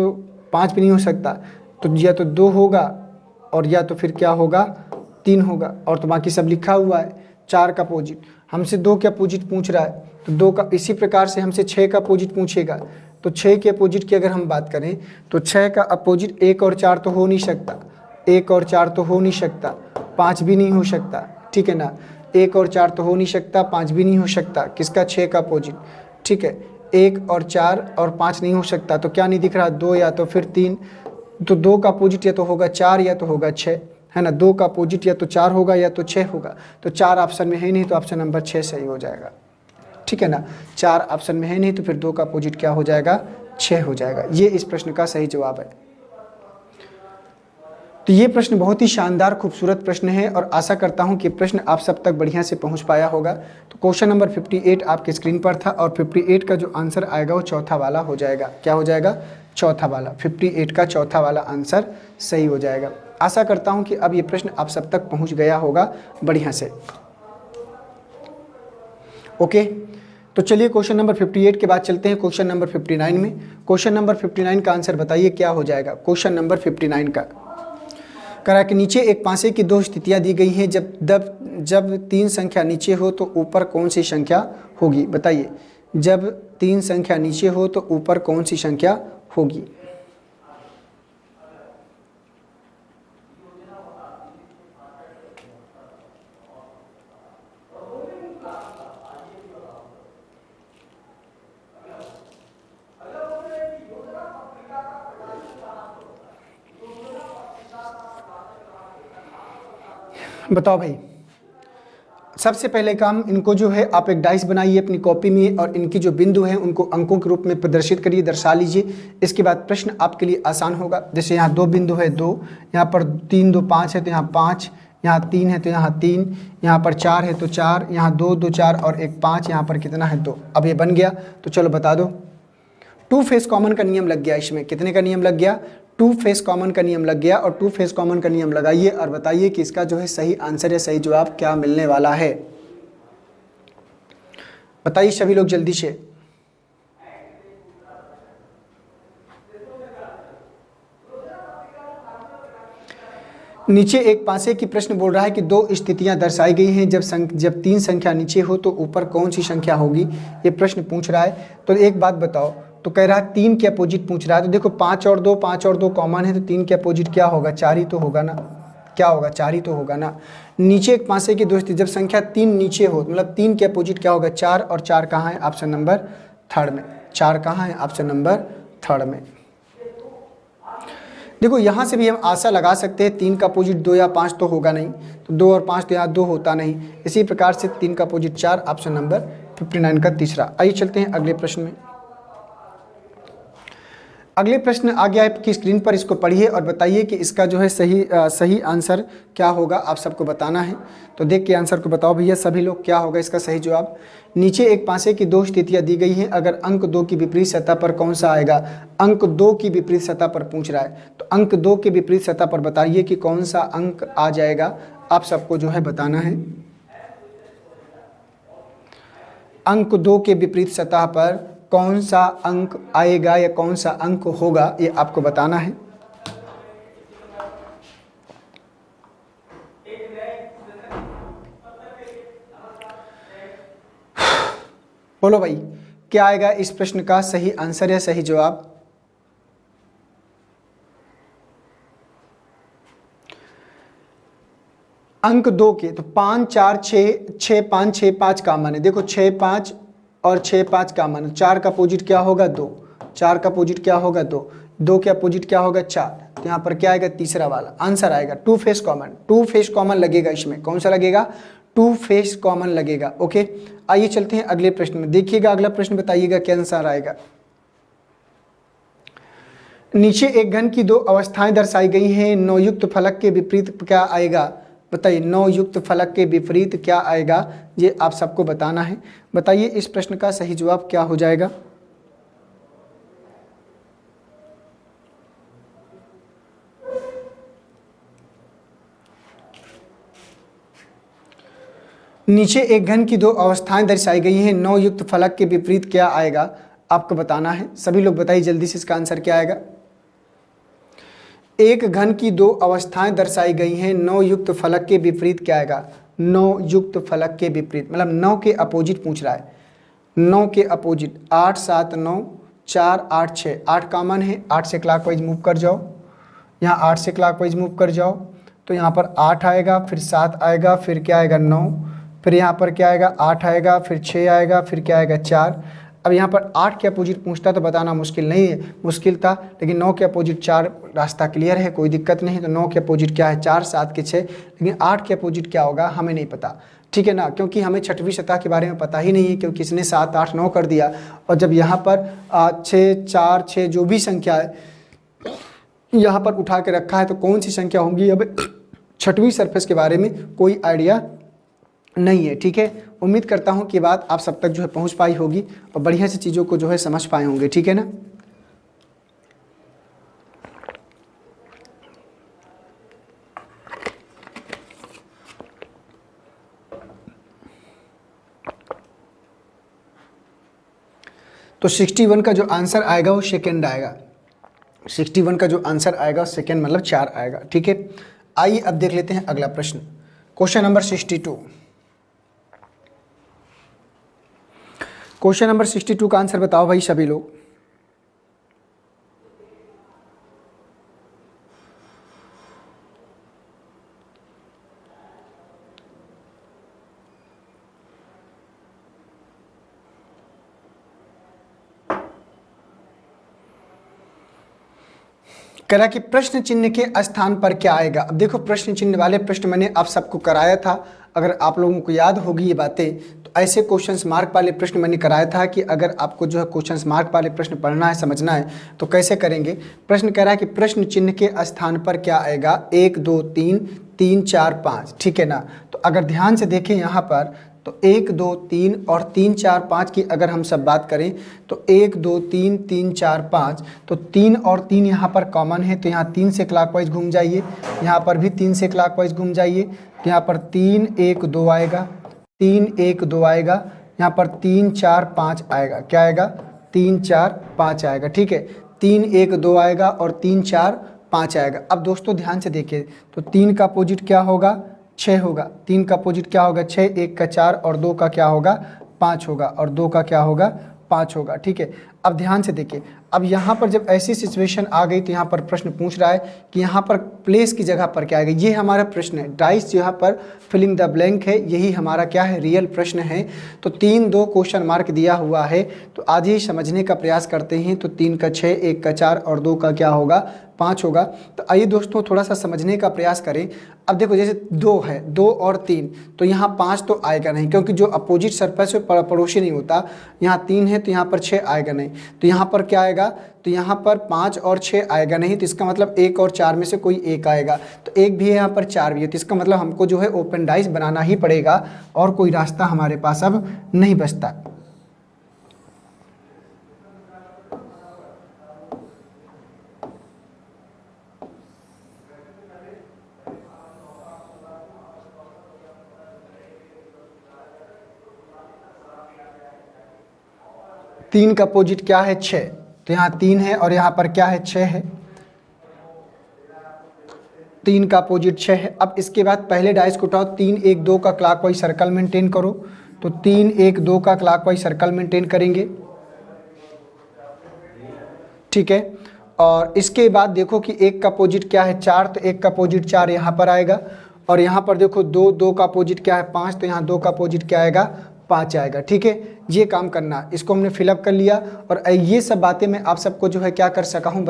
5 भी नहीं हो सकता, तो या तो 2 होगा और या तो फिर क्या होगा 3 होगा, और तो बाकी सब लिखा हुआ है। 4 का अपोजिट हमसे 2 के अपोजिट पूछ रहा है, तो 2 का, इसी प्रकार से हमसे 6 का अपोजिट पूछेगा, तो 6 के अपोजिट की अगर हम बात करें तो 6 का अपोजिट 1 और 4 तो हो नहीं सकता, 1 और 4 तो हो नहीं सकता, 5 भी नहीं हो सकता, ठीक है ना। 1 और 4 तो हो नहीं सकता, 5 भी नहीं हो सकता, किसका 6 का अपोजिट, ठीक है। 1 और 4 और 5 नहीं हो सकता, तो क्या नहीं दिख रहा 2 या तो फिर 3, तो 2 का अपोजिट या तो होगा 4 या तो होगा 6, है ना। 2 का अपोजिट या तो 4 होगा या तो 6 होगा, तो 4 ऑप्शन में है नहीं, तो ऑप्शन नंबर 6 सही हो जाएगा, ठीक है ना। 4 ऑप्शन में है नहीं, तो फिर 2 का अपोजिट क्या हो जाएगा 6 हो जाएगा। ये इस प्रश्न का सही जवाब है। तो ये प्रश्न बहुत ही शानदार खूबसूरत प्रश्न है और आशा करता हूँ कि प्रश्न आप सब तक बढ़िया से पहुँच पाया होगा। तो क्वेश्चन नंबर 58 आपके स्क्रीन पर था और 58 का जो आंसर आएगा वो चौथा वाला हो जाएगा। क्या हो जाएगा, चौथा वाला, 58 का चौथा वाला आंसर सही हो जाएगा। आशा करता हूँ कि अब ये प्रश्न आप सब तक पहुँच गया होगा बढ़िया से। ओके, तो चलिए क्वेश्चन नंबर 58 के बाद चलते हैं क्वेश्चन नंबर 59 में। क्वेश्चन नंबर 59 का आंसर बताइए क्या हो जाएगा। क्वेश्चन नंबर 59 का करा के नीचे एक पासे की 2 स्थितियां दी गई हैं, जब 3 संख्या नीचे हो तो ऊपर कौन सी संख्या होगी, बताइए। जब 3 संख्या नीचे हो तो ऊपर कौन सी संख्या होगी। बताओ भाई। सबसे पहले काम, इनको जो है आप एक डाइस बनाइए अपनी कॉपी में और इनकी जो बिंदु हैं उनको अंकों के रूप में प्रदर्शित करिए, दर्शा लीजिए। इसके बाद प्रश्न आपके लिए आसान होगा। जैसे यहाँ 2 बिंदु है 2, यहाँ पर 3 2 5 है तो यहाँ 5, यहाँ 3 है तो यहाँ 3, यहाँ पर 4 है तो 4, यहाँ 2 2 4 और 1 5, यहाँ पर कितना है 2। अब ये बन गया, तो चलो बता दो। 2 फेस कॉमन का नियम लग गया इसमें। कितने का नियम लग गया, 2 फेस कॉमन का नियम लग गया। और 2 फेस कॉमन का नियम लगाइए और बताइए कि इसका जो है सही आंसर या सही जवाब क्या मिलने वाला है। बताइए सभी लोग जल्दी से। नीचे एक पासे की प्रश्न बोल रहा है कि 2 स्थितियां दर्शाई गई हैं, जब 3 संख्या नीचे हो तो ऊपर कौन सी संख्या होगी, ये प्रश्न पूछ रहा है। तो एक बात बताओ, तो कह रहा है 3 के अपोजिट पूछ रहा है। तो देखो 5 और 2 कॉमन है, तो 3 के अपोजिट क्या होगा, 4 ही तो होगा ना। क्या होगा, 4 ही तो होगा ना। नीचे एक पासे की 2 स्थिति, जब संख्या 3 नीचे हो मतलब 3 के अपोजिट क्या होगा, 4, और 4 कहाँ है, ऑप्शन नंबर 3 में। 4 कहाँ है, ऑप्शन नंबर 3 में। देखो यहाँ से भी हम आशा लगा सकते हैं 3 का अपोजिट 2 या 5 तो होगा नहीं, तो 2 और 5 तो यहाँ 2 होता नहीं। इसी प्रकार से 3 का अपोजिट 4, ऑप्शन नंबर 59 का तीसरा। आइए चलते हैं अगले प्रश्न में। अगले प्रश्न आ गया है आपकी स्क्रीन पर, इसको पढ़िए और बताइए कि इसका जो है सही आंसर क्या होगा, आप सबको बताना है। तो देख के आंसर को बताओ भैया सभी लोग, क्या होगा इसका सही जवाब। नीचे एक पासे की 2 स्थितियां दी गई हैं, अगर अंक 2 की विपरीत सतह पर कौन सा आएगा। अंक 2 की विपरीत सतह पर पूछ रहा है, तो अंक 2 की विपरीत सतह पर बताइए कि कौन सा अंक आ जाएगा, आप सबको जो है बताना है। अंक 2 के विपरीत सतह पर कौन सा अंक आएगा या कौन सा अंक होगा, ये आपको बताना है। बोलो भाई, क्या आएगा इस प्रश्न का सही आंसर या सही जवाब। अंक 2 के, तो 5 4 6 6 5 6 5 कॉमन है। देखो 6 5 और 6 5 कॉमन है। 4 का अपोजिट क्या होगा 2, 4 का अपोजिट क्या होगा 2, 2 के अपोजिट क्या होगा 4, तो यहाँ पर क्या आएगा तीसरा वाला आंसर आएगा। Two face common, two face common लगेगा इसमें। कौन सा लगेगा? टू फेस कॉमन लगेगा। ओके, आइए चलते हैं अगले प्रश्न में। देखिएगा अगला प्रश्न, बताइएगा क्या आंसर आएगा। नीचे एक घन की दो अवस्थाएं दर्शाई गई हैं, नौ युक्त फलक के विपरीत क्या आएगा? बताइए, नौ युक्त फलक के विपरीत क्या आएगा, ये आप सबको बताना है। बताइए इस प्रश्न का सही जवाब क्या हो जाएगा। नीचे एक घन की दो अवस्थाएं दर्शाई गई हैं, नौ युक्त फलक के विपरीत क्या आएगा, आपको बताना है। सभी लोग बताइए जल्दी से इसका आंसर क्या आएगा। एक घन की दो अवस्थाएं दर्शाई गई हैं, नौ युक्त फलक के विपरीत क्या आएगा? नौ युक्त फलक के विपरीत मतलब 9 के अपोजिट पूछ रहा है। 9 के अपोजिट 8 7 9 4 8 6, 8 कॉमन है। 8 से क्लॉकवाइज मूव कर जाओ, यहाँ 8 से क्लॉकवाइज मूव कर जाओ तो यहाँ पर 8 आएगा, फिर 7 आएगा, फिर क्या आएगा 9, फिर यहाँ पर क्या आएगा 8 आएगा, फिर 6 आएगा, फिर क्या आएगा 4। अब यहाँ पर 8 के अपोजिट पूछता तो बताना मुश्किल नहीं है, मुश्किल था, लेकिन 9 के अपोजिट 4, रास्ता क्लियर है, कोई दिक्कत नहीं। तो 9 के अपोजिट क्या है 4, 7 के 6, लेकिन 8 के अपोजिट क्या होगा हमें नहीं पता, ठीक है ना, क्योंकि हमें छठवीं सतह के बारे में पता ही नहीं है, क्योंकि किसने 7 8 9 कर दिया। और जब यहाँ पर 6 4 6 जो भी संख्या है यहाँ पर उठा के रखा है, तो कौन सी संख्या होंगी अब छठवीं सरफेस के बारे में कोई आइडिया नहीं है, ठीक है। उम्मीद करता हूँ कि बात आप सब तक जो है पहुँच पाई होगी और बढ़िया से चीज़ों को जो है समझ पाए होंगे, ठीक है ना। तो 61 का जो आंसर आएगा वो सेकेंड आएगा। 61 का जो आंसर आएगा सेकेंड मतलब 4 आएगा, ठीक है। आइए अब देख लेते हैं अगला प्रश्न, क्वेश्चन नंबर 62। क्वेश्चन नंबर 62 का आंसर बताओ भाई सभी लोग। कह रहा कि प्रश्न चिन्ह के स्थान पर क्या आएगा। अब देखो प्रश्न चिन्ह वाले प्रश्न मैंने आप सबको कराया था, अगर आप लोगों को याद होगी ये बातें, तो ऐसे क्वेश्चंस मार्क वाले प्रश्न मैंने कराया था कि अगर आपको जो है क्वेश्चंस मार्क वाले प्रश्न पढ़ना है, समझना है, तो कैसे करेंगे। प्रश्न कह रहा है कि प्रश्न चिन्ह के स्थान पर क्या आएगा, 1 2 3 3 4 5, ठीक है ना। तो अगर ध्यान से देखें यहाँ पर, तो 1 2 3 और 3 4 5 की अगर हम सब बात करें तो 1 2 3 3 4 5, तो 3 और 3 यहाँ पर कॉमन है, तो यहाँ 3 से क्लॉकवाइज घूम जाइए, यहाँ पर भी 3 से क्लॉकवाइज घूम जाइए, तो यहाँ पर 3 1 2 आएगा, 3 1 2 आएगा, यहाँ पर 3 4 5 आएगा, क्या आएगा 3 4 5 आएगा, ठीक है। 3 1 2 आएगा और 3 4 5 आएगा। अब दोस्तों ध्यान से देखिए, तो 3 का अपोजिट क्या होगा 6 होगा, 3 का अपोजिट क्या होगा 6, 1 का 4 और 2 का क्या होगा 5 होगा, और 2 का क्या होगा 5 होगा, ठीक है। अब ध्यान से देखिए, अब यहाँ पर जब ऐसी सिचुएशन आ गई तो यहाँ पर प्रश्न पूछ रहा है कि यहाँ पर प्लेस की जगह पर क्या आएगा। ये हमारा प्रश्न है, डाइस यहाँ पर फिलिंग द ब्लैंक है, यही हमारा क्या है रियल प्रश्न है। तो 3 2 क्वेश्चन मार्क दिया हुआ है, तो आज ही समझने का प्रयास करते हैं। तो 3 का 6, 1 का 4 और 2 का क्या होगा 5 होगा। तो आइए दोस्तों थोड़ा सा समझने का प्रयास करें। अब देखो जैसे 2 है, 2 और 3, तो यहाँ 5 तो आएगा नहीं, क्योंकि जो अपोजिट सरफेस है पड़ोसी नहीं होता। यहाँ 3 है तो यहाँ पर 6 आएगा नहीं, तो यहाँ पर क्या आएगा, तो यहाँ पर 5 और 6 आएगा नहीं, तो इसका मतलब 1 और 4 में से कोई एक आएगा। तो 1 भी है यहाँ पर, 4 भी है, तो इसका मतलब हमको जो है ओपन डाइस बनाना ही पड़ेगा और कोई रास्ता हमारे पास अब नहीं बचता। तीन का अपोजिट क्या है 6, तो यहाँ 3 है और यहाँ पर क्या है 6 है, 3 का अपोजिट 6 है। अब इसके बाद पहले डाइस को उठाओ, 3 1 2 का क्लॉकवाइज सर्कल मेंटेन करो, तो 3 1 2 का क्लॉकवाइज सर्कल मेंटेन करेंगे, ठीक है। और इसके बाद देखो कि 1 का अपोजिट क्या है 4, तो 1 का अपोजिट 4 यहाँ पर आएगा, और यहाँ पर देखो 2, 2 का अपोजिट क्या है 5, तो यहाँ 2 का अपोजिट क्या आएगा 5 आएगा। ठीक है, ये काम करना, इसको हमने फिलअप कर लिया और ये सब बातें मैं आप सबको जो है क्या कर सका हूँ,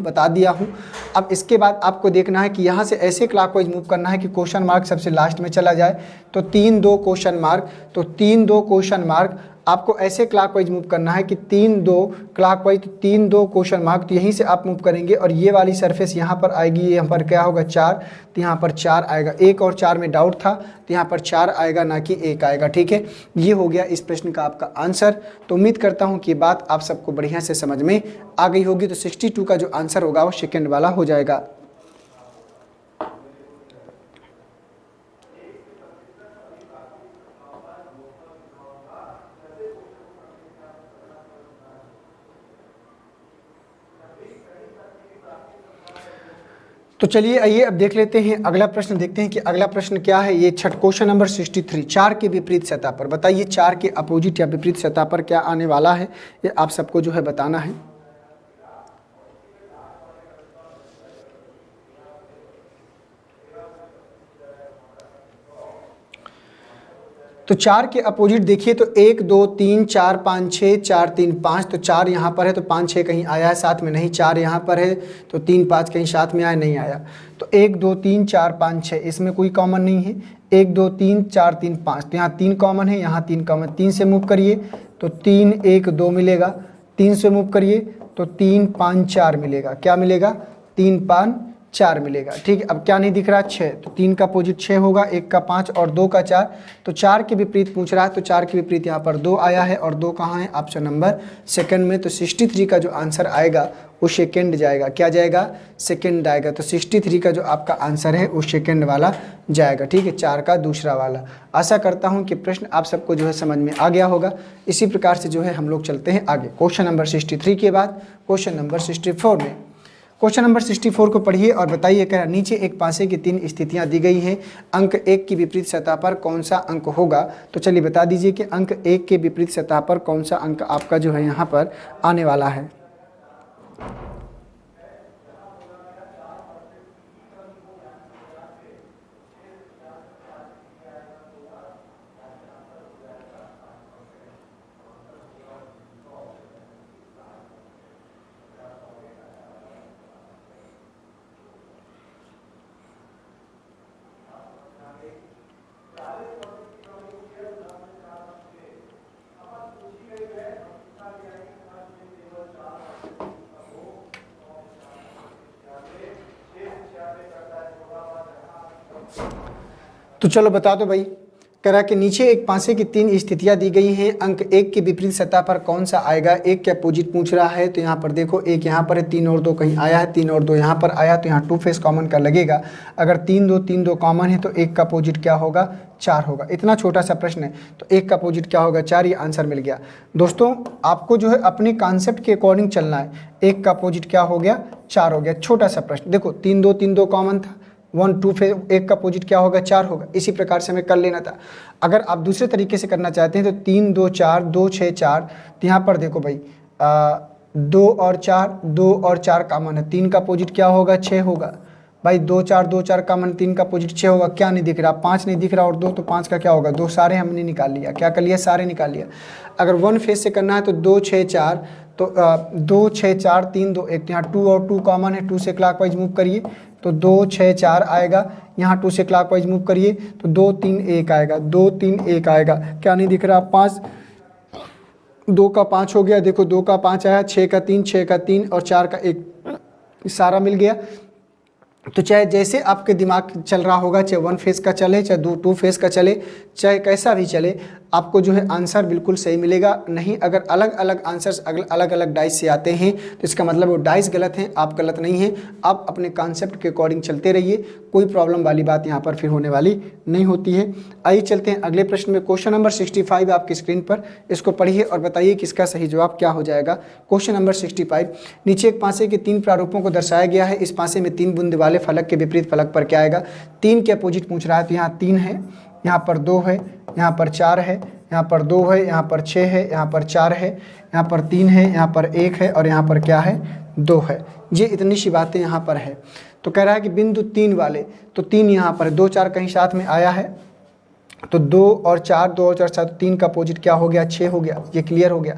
बता दिया हूँ। अब इसके बाद आपको देखना है कि यहाँ से ऐसे क्लॉकवाइज मूव करना है कि क्वेश्चन मार्क सबसे लास्ट में चला जाए, तो 3, 2 क्वेश्चन मार्क, तो 3, 2 क्वेश्चन मार्क आपको ऐसे क्लॉकवाइज मूव करना है कि 3, 2 क्लॉकवाइज, तो 3, 2 क्वेश्चन मार्क, तो यहीं से आप मूव करेंगे और ये वाली सरफेस यहाँ पर आएगी, यहाँ पर क्या होगा 4, तो यहाँ पर 4 आएगा। 1 और 4 में डाउट था, तो यहाँ पर 4 आएगा ना कि 1 आएगा। ठीक है, ये हो गया इस प्रश्न का आपका आंसर। तो उम्मीद करता हूँ कि बात आप सबको बढ़िया से समझ में आ गई होगी। तो 62 का जो आंसर होगा वो सेकेंड वाला हो जाएगा। तो चलिए आइए अब देख लेते हैं अगला प्रश्न, देखते हैं कि अगला प्रश्न क्या है। ये क्वेश्चन नंबर 63, 4 के विपरीत सतह पर, बताइए 4 के अपोजिट या विपरीत सतह पर क्या आने वाला है, ये आप सबको जो है बताना है। तो 4 के अपोजिट देखिए, तो 1, 2, 3, 4, 5, 6, 4, 3, 5, तो 4 यहाँ पर है तो 5, 6 कहीं आया है साथ में, नहीं। 4 यहाँ पर है तो 3, 5 कहीं साथ में आया, नहीं आया। तो 1, 2, 3, 4, 5, 6 इसमें कोई कॉमन नहीं है। 1, 2, 3, 4, 3, 5, तो यहाँ 3 कॉमन है, यहाँ 3 कॉमन। 3 से मूव करिए तो 3, 1, 2 मिलेगा। 3 से मूव करिए तो 3, 5, 4 मिलेगा। क्या मिलेगा? 3, 5, 4 मिलेगा। ठीक है, अब क्या नहीं दिख रहा? 6, तो 3 का अपोजिट 6 होगा, 1 का 5 और 2 का 4। तो 4 के विपरीत पूछ रहा है, तो 4 के विपरीत यहाँ पर 2 आया है और 2 कहाँ है? ऑप्शन नंबर सेकंड में। तो 63 का जो आंसर आएगा वो सेकंड जाएगा। क्या जाएगा? सेकंड आएगा। तो 63 का जो आपका आंसर है वो सेकंड वाला जाएगा। ठीक है, 4 का दूसरा वाला। आशा करता हूँ कि प्रश्न आप सबको जो है समझ में आ गया होगा। इसी प्रकार से जो है हम लोग चलते हैं आगे। क्वेश्चन नंबर 63 के बाद क्वेश्चन नंबर 64 में, क्वेश्चन नंबर 64 को पढ़िए और बताइए। कह नीचे एक पासे की 3 स्थितियां दी गई हैं, अंक 1 की विपरीत सतह पर कौन सा अंक होगा? तो चलिए बता दीजिए कि अंक 1 के विपरीत सतह पर कौन सा अंक आपका जो है यहाँ पर आने वाला है। तो चलो बता दो भाई। कह रहा कि नीचे एक पासे की 3 स्थितियां दी गई हैं, अंक 1 के विपरीत सतह पर कौन सा आएगा? 1 के अपोजिट पूछ रहा है, तो यहाँ पर देखो 1 यहाँ पर है, 3 और 2 कहीं आया है, 3 और 2 यहाँ पर आया, तो यहाँ 2 फेस कॉमन का लगेगा। अगर 3, 2, 3, 2 कॉमन है तो 1 का अपोजिट क्या होगा? 4 होगा। इतना छोटा सा प्रश्न है, तो 1 का अपोजिट क्या होगा? 4। ये आंसर मिल गया। दोस्तों आपको जो है अपने कॉन्सेप्ट के अकॉर्डिंग चलना है। 1 का अपोजिट क्या हो गया? 4 हो गया। छोटा सा प्रश्न। देखो 3, 2, 3, 2 कॉमन था, 1, 2 फिर 1 का अपोजिट क्या होगा? 4 होगा। इसी प्रकार से हमें कर लेना था। अगर आप दूसरे तरीके से करना चाहते हैं तो 3, 2, 4, 2, 6, 4, तो यहाँ पर देखो भाई 2 और 4, 2 और 4 कॉमन है, 3 का अपोजिट क्या होगा? 6 होगा। भाई 2, 4, 2, 4 कॉमन, 3 का अपोजिट 6 होगा। क्या नहीं दिख रहा? 5 नहीं दिख रहा और 2, तो 5 का क्या होगा? 2। सारे हमने निकाल लिया। क्या कर लिया? सारे निकाल लिया। अगर 1 फेज से करना है तो 2, 6, 4, तो 2, 6, 4, 3, 2, 1, तो यहाँ 2 और 2 कॉमन है, 2 से क्लॉकवाइज मूव करिए तो 2, 6, 4 आएगा। यहाँ 2 से क्लॉकवाइज मूव करिए तो 2, 3, 1 आएगा। 2, 3, 1 आएगा। क्या नहीं दिख रहा? 5, 2 का 5 हो गया। देखो 2 का 5 आया, 6 का 3, 6 का 3 और 4 का 1, सारा मिल गया। तो चाहे जैसे आपके दिमाग चल रहा होगा, चाहे 1 फेस का चले, चाहे 2 फेस का चले, चाहे कैसा भी चले, आपको जो है आंसर बिल्कुल सही मिलेगा। नहीं अगर अलग अलग आंसर्स अलग अलग डाइस से आते हैं तो इसका मतलब वो डाइस गलत हैं, आप गलत नहीं हैं। आप अपने कॉन्सेप्ट के अकॉर्डिंग चलते रहिए, कोई प्रॉब्लम वाली बात यहाँ पर फिर होने वाली नहीं होती है। आइए चलते हैं अगले प्रश्न में। क्वेश्चन नंबर 65 आपकी स्क्रीन पर, इसको पढ़िए और बताइए कि इसका सही जवाब क्या हो जाएगा। क्वेश्चन नंबर 65, नीचे एक पासे के 3 प्रारूपों को दर्शाया गया है। इस पासे में 3 बूंद वाले फलक के विपरीत फलक पर क्या आएगा? 3 के अपोजिट पूछ रहा है, तो यहाँ 3 है, यहाँ पर 2 है, यहाँ पर 4 है, यहाँ पर 2 है, यहाँ पर 6 है, यहाँ पर 4 है, यहाँ पर 3 है, यहाँ पर 1 है और यहाँ पर क्या है? 2 है। ये इतनी सी बातें यहाँ पर है। तो कह रहा है कि बिंदु 3 वाले, तो 3 यहाँ पर 2 4 कहीं साथ में आया है, तो 2 और 4 2 और 4 7, 3 का अपोजिट क्या हो गया, 6 हो गया। ये क्लियर हो गया।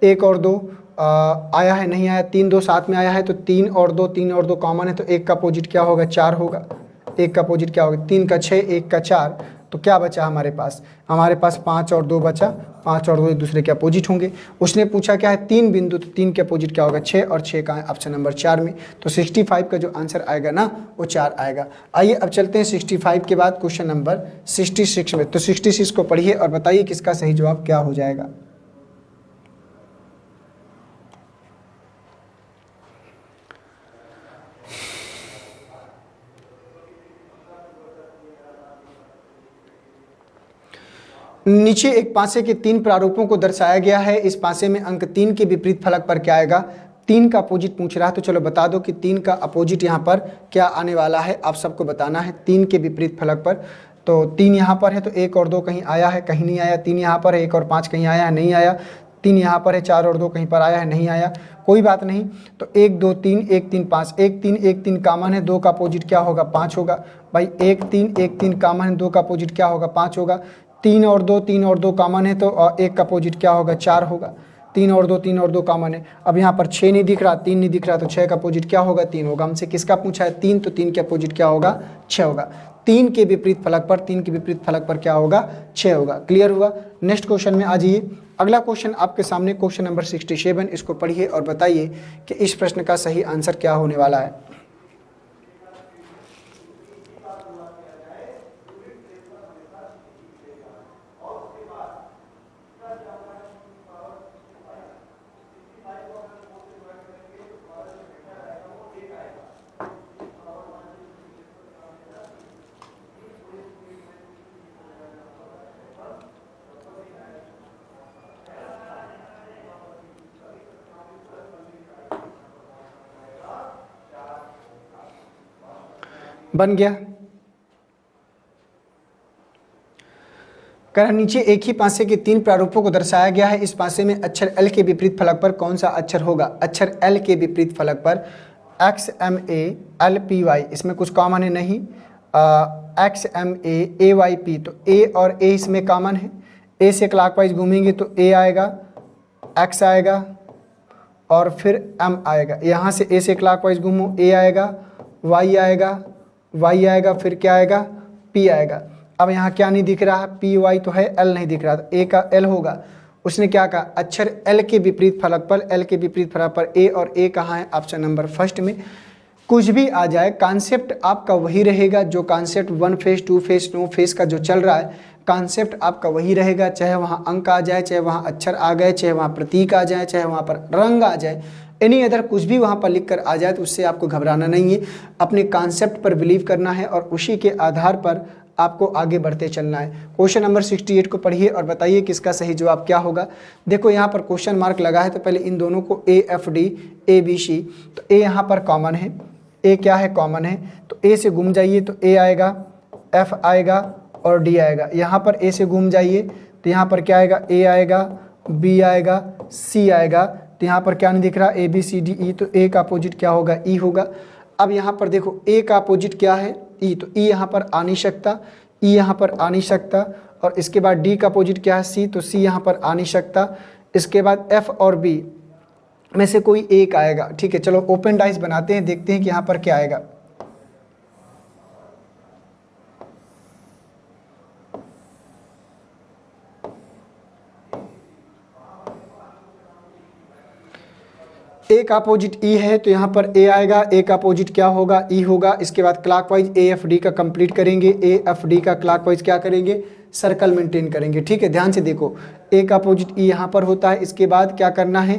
1 और 2 आया है, नहीं आया, 3 2 साथ में आया है, तो 3 और 2 कॉमन है, तो 1 का अपोजिट क्या होगा, 4 होगा। 1 का अपोजिट क्या होगा, 3 का 6 1 का 4, तो क्या बचा हमारे पास, 5 और 2 बचा। 5 और 2 एक दूसरे के अपोजिट होंगे। उसने पूछा क्या है, 3 बिंदु, तो 3 के अपोजिट क्या होगा, 6, और 6 का है ऑप्शन नंबर 4 में। तो 65 का जो आंसर आएगा ना वो 4 आएगा। आइए अब चलते हैं 65 के बाद क्वेश्चन नंबर 66 में। तो 66 को पढ़िए और बताइए किसका सही जवाब क्या हो जाएगा। नीचे एक पासे के 3 प्रारूपों को दर्शाया गया है। इस पासे में अंक 3 के विपरीत फलक पर क्या आएगा, 3 का अपोजिट पूछ रहा है। तो चलो बता दो कि 3 का अपोजिट यहाँ पर क्या आने वाला है, आप सबको बताना है। 3 के विपरीत फलक पर, तो 3 यहाँ पर है, तो 1 और 2 कहीं आया है, कहीं नहीं आया। 3 यहाँ पर है, 1 और 5 कहीं आया है, नहीं आया। 3 यहाँ पर है, 4 और 2 कहीं पर आया है, नहीं आया। कोई बात नहीं। तो 1 2 3 1 3 5, 1 3 कॉमन है, 2 का अपोजिट क्या होगा, 5 होगा भाई। 1 3 कॉमन है, 2 का अपोजिट क्या होगा, 5 होगा। 3 और 2 कॉमन है, तो 1 का अपोजिट क्या होगा, 4 होगा। 3 और 2 कॉमन है। अब यहाँ पर 6 नहीं दिख रहा, 3 नहीं दिख रहा, तो 6 का अपोजिट क्या होगा, 3 होगा। हमसे किसका पूछा है, 3, तो 3 के अपोजिट क्या होगा, 6 होगा। 3 के विपरीत फलक पर, 3 के विपरीत फलक पर क्या होगा, 6 होगा। क्लियर हुआ। नेक्स्ट क्वेश्चन में आ जाइए। अगला क्वेश्चन आपके सामने क्वेश्चन नंबर 67, इसको पढ़िए और बताइए कि इस प्रश्न का सही आंसर क्या होने वाला है। बन गया। कह नीचे एक ही पासे के 3 प्रारूपों को दर्शाया गया है। इस पासे में अक्षर L के विपरीत फलक पर कौन सा अक्षर होगा। अक्षर L के विपरीत फलक पर XMALPY, इसमें कुछ कॉमन है नहीं। XMAAYP, तो A और A इसमें कॉमन है। A से क्लॉकवाइज घूमेंगे तो A आएगा, X आएगा और फिर M आएगा। यहाँ से A से क्लॉकवाइज घूमो, A आएगा, Y आएगा, Y आएगा, फिर क्या आएगा, P आएगा। अब यहाँ क्या नहीं दिख रहा है, PY तो है, L नहीं दिख रहा, तो A का L होगा। उसने क्या कहा, अक्षर L के विपरीत फलक पर, L के विपरीत फलक पर A और A कहाँ है, ऑप्शन नंबर फर्स्ट में। कुछ भी आ जाए, कॉन्सेप्ट आपका वही रहेगा। जो concept 1 face 2 face no face का जो चल रहा है, कॉन्सेप्ट आपका वही रहेगा। चाहे वहाँ अंक आ जाए, चाहे वहाँ अक्षर आ गए, चाहे वहाँ प्रतीक आ जाए, चाहे वहाँ पर रंग आ जाए, एनी अदर कुछ भी वहाँ पर लिख कर आ जाए, तो उससे आपको घबराना नहीं है। अपने कॉन्सेप्ट पर बिलीव करना है और उसी के आधार पर आपको आगे बढ़ते चलना है। क्वेश्चन नंबर 68 को पढ़िए और बताइए किसका सही जवाब क्या होगा। देखो यहाँ पर क्वेश्चन मार्क लगा है, तो पहले इन दोनों को AFD ABC, तो A यहाँ पर कॉमन है, A क्या है, कॉमन है, तो A से घूम जाइए तो A आएगा, F आएगा और D आएगा। यहाँ पर A से घूम जाइए तो यहाँ पर क्या आएगा, A आएगा, B आएगा, C आएगा। तो यहाँ पर क्या नहीं दिख रहा, ABCDE, तो A का अपोजिट क्या होगा, E होगा। अब यहाँ पर देखो A का अपोजिट क्या है, E, तो E यहाँ पर आ नहीं सकता, E यहाँ पर आ नहीं सकता। और इसके बाद D का अपोजिट क्या है, C, तो C यहाँ पर आ नहीं सकता। इसके बाद F और B में से कोई एक आएगा। ठीक है, चलो ओपन डाइस बनाते हैं, देखते हैं कि यहाँ पर क्या आएगा। ए का अपोजिट ई है, तो यहाँ पर ए आएगा, ए का अपोजिट क्या होगा, ई होगा। इसके बाद क्लॉकवाइज ए एफ डी का कंप्लीट करेंगे, ए एफ डी का क्लॉकवाइज क्या करेंगे, सर्कल मेंटेन करेंगे। ठीक है, ध्यान से देखो, ए का अपोजिट ई यहाँ पर होता है। इसके बाद क्या करना है,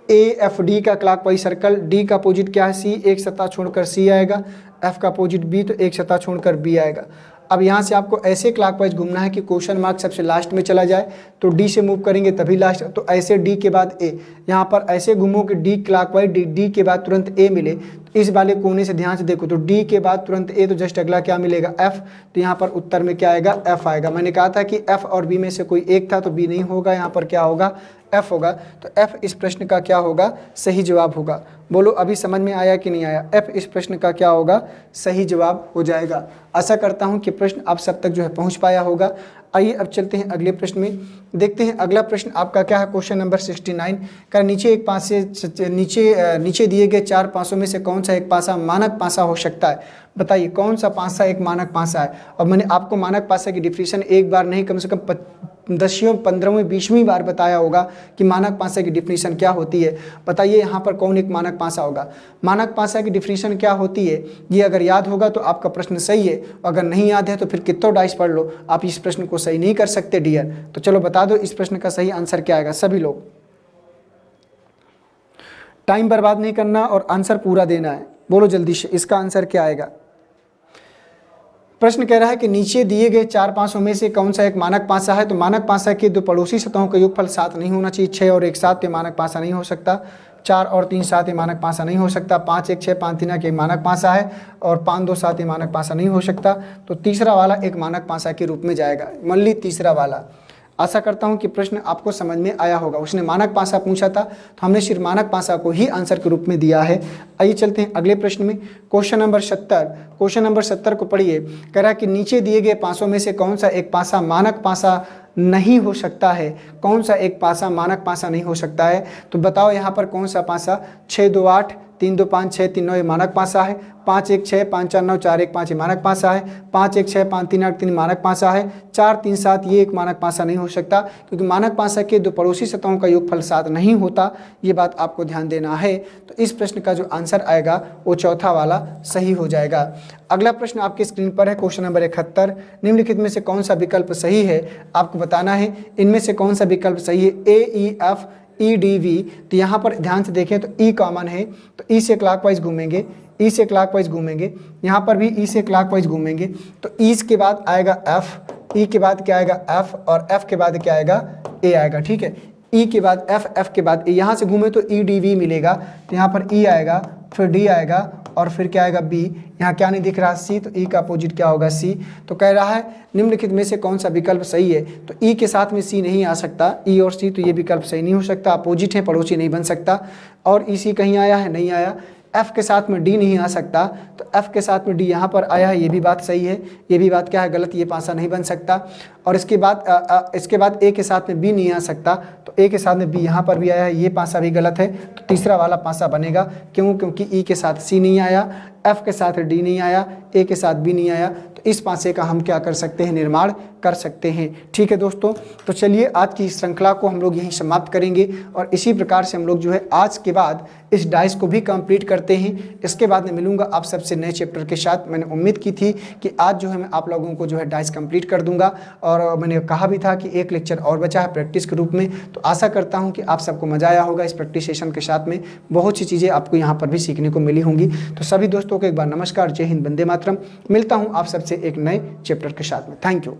ए एफ डी का क्लॉकवाइज सर्कल, डी का अपोजिट क्या है, सी, एक सतह छोड़कर सी आएगा, एफ का अपोजिट बी, तो एक सतह छोड़कर बी आएगा। अब यहाँ से आपको ऐसे क्लॉकवाइज घूमना है कि क्वेश्चन मार्क सबसे लास्ट में चला जाए, तो डी से मूव करेंगे तभी लास्ट, तो ऐसे डी के बाद ए, यहाँ पर ऐसे घूमो कि डी क्लॉकवाइज, डी के बाद तुरंत ए मिले। तो इस वाले कोने से ध्यान से देखो, तो डी के बाद तुरंत ए, तो जस्ट अगला क्या मिलेगा, एफ, तो यहाँ पर उत्तर में क्या आएगा, एफ आएगा। मैंने कहा था कि एफ और बी में से कोई एक था, तो बी नहीं होगा, यहाँ पर क्या होगा, F होगा। तो F इस प्रश्न का क्या होगा, सही जवाब होगा। बोलो अभी समझ में आया कि नहीं आया? F इस प्रश्न का क्या होगा, सही जवाब हो जाएगा। आशा करता हूं कि प्रश्न आप सब तक जो है पहुंच पाया होगा। आइए अब चलते हैं अगले प्रश्न में। देखते हैं अगला प्रश्न आपका क्या है। क्वेश्चन नंबर 69 का नीचे एक पासे नीचे दिए गए 4 पासों में से कौन सा एक पासा मानक पासा हो सकता है? बताइए कौन सा पासा एक मानक पासा है। और मैंने आपको मानक पासा की डिफिनीशन एक बार नहीं कम से कम 10वीं 15वीं 20वीं बार बताया होगा कि मानक पासा की डिफिनीशन क्या होती है। बताइए यहाँ पर कौन एक मानक पासा होगा। मानक पासा की डिफिनीशन क्या होती है, ये अगर याद होगा तो आपका प्रश्न सही है, अगर नहीं याद है तो फिर कितना डाइस पढ़ लो, आप इस प्रश्न को सही नहीं कर सकते डियर। तो चलो बता दो इस प्रश्न का सही आंसर क्या आएगा। सभी लोग टाइम बर्बाद नहीं करना और आंसर पूरा देना है। बोलो जल्दी से इसका आंसर क्या आएगा। प्रश्न कह रहा है कि नीचे दिए गए 4 पासों में से कौन सा एक मानक पासा है। तो मानक पासा के दो पड़ोसी सतहों का योगफल 7 नहीं होना चाहिए। 6 और 1 7 ये मानक पासा नहीं हो सकता। 4 और 3 7 ये मानक पासा नहीं हो सकता। 5 1 6 5 3 के मानक पासा है और 5 2 7 ये मानक पासा नहीं हो सकता। तो तीसरा वाला एक मानक पासा के रूप में जाएगा। मान ली तीसरा वाला। आशा करता हूं कि प्रश्न आपको समझ में आया होगा। उसने मानक पासा पूछा था तो हमने सिर्फ मानक पासा को ही आंसर के रूप में दिया है। आइए चलते हैं अगले प्रश्न में। Question number 70। क्वेश्चन नंबर 70 को पढ़िए। कह रहा है कि नीचे दिए गए पासों में से कौन सा एक पासा मानक पासा नहीं हो सकता है। कौन सा एक पासा मानक पासा नहीं हो सकता है। तो बताओ यहाँ पर कौन सा पासा। 6 2 8 3 2 5 6 3 9 ये मानक पासा है। 5 1 6 5 4 9 4 1 5 ये मानक पासा है। 5 1 6 5 3 8 3 मानक पासा है। 4 3 7 ये एक मानक पासा नहीं हो सकता, क्योंकि मानक पासा के दो पड़ोसी सतहों का योगफल 7 नहीं होता। ये बात आपको ध्यान देना है। तो इस प्रश्न का जो आंसर आएगा वो चौथा वाला सही हो जाएगा। अगला प्रश्न आपकी स्क्रीन पर है। Question number 71। निम्नलिखित में से कौन सा विकल्प सही है, आपको बताना है। इनमें से कौन सा विकल्प सही है। AEF EDV। तो यहाँ पर ध्यान से देखें तो E कॉमन है, तो E से क्लॉकवाइज घूमेंगे, E से क्लॉकवाइज घूमेंगे। यहाँ पर भी E से क्लॉकवाइज घूमेंगे। तो E के बाद आएगा F, E के बाद क्या आएगा F, और F के बाद क्या आएगा A आएगा। ठीक है, E के बाद F, F के बाद A। यहाँ से घूमे तो EDV मिलेगा। तो यहाँ पर E आएगा, फिर D आएगा और फिर क्या आएगा B। यहाँ क्या नहीं दिख रहा C, तो E का अपोजिट क्या होगा C। तो कह रहा है निम्नलिखित में से कौन सा विकल्प सही है। तो E के साथ में C नहीं आ सकता, E और C, तो ये विकल्प सही नहीं हो सकता। अपोजिट है, पड़ोसी नहीं बन सकता। और EC कहीं आया है, नहीं आया। F के साथ में D नहीं आ सकता, तो F के साथ में D यहाँ पर आया है, ये भी बात सही है। ये भी बात क्या है, गलत, ये पासा नहीं बन सकता। और इसके बाद A के साथ में B नहीं आ सकता, तो A के साथ में B यहाँ पर भी आया है, ये पासा भी गलत है। तो तीसरा वाला पासा बनेगा। क्यों? क्योंकि E के साथ C नहीं आया, F के साथ D नहीं आया, A के साथ B नहीं आया। तो इस पासे का हम क्या कर सकते हैं, निर्माण कर सकते हैं। ठीक है दोस्तों, तो चलिए आज की इस श्रृंखला को हम लोग यहीं समाप्त करेंगे और इसी प्रकार से हम लोग जो है आज के बाद इस डाइस को भी कंप्लीट करते हैं। इसके बाद मैं मिलूंगा आप सबसे नए चैप्टर के साथ। मैंने उम्मीद की थी कि आज जो है मैं आप लोगों को जो है डाइस कंप्लीट कर दूंगा, और मैंने कहा भी था कि एक लेक्चर और बचा है प्रैक्टिस के रूप में। तो आशा करता हूँ कि आप सबको मजा आया होगा इस प्रैक्टिस सेशन के साथ में। बहुत सी चीज़ें आपको यहाँ पर भी सीखने को मिली होंगी। तो सभी दोस्तों को एक बार नमस्कार, जय हिंद, वंदे मातरम। मिलता हूँ आप सबसे एक नए चैप्टर के साथ में। Thank you.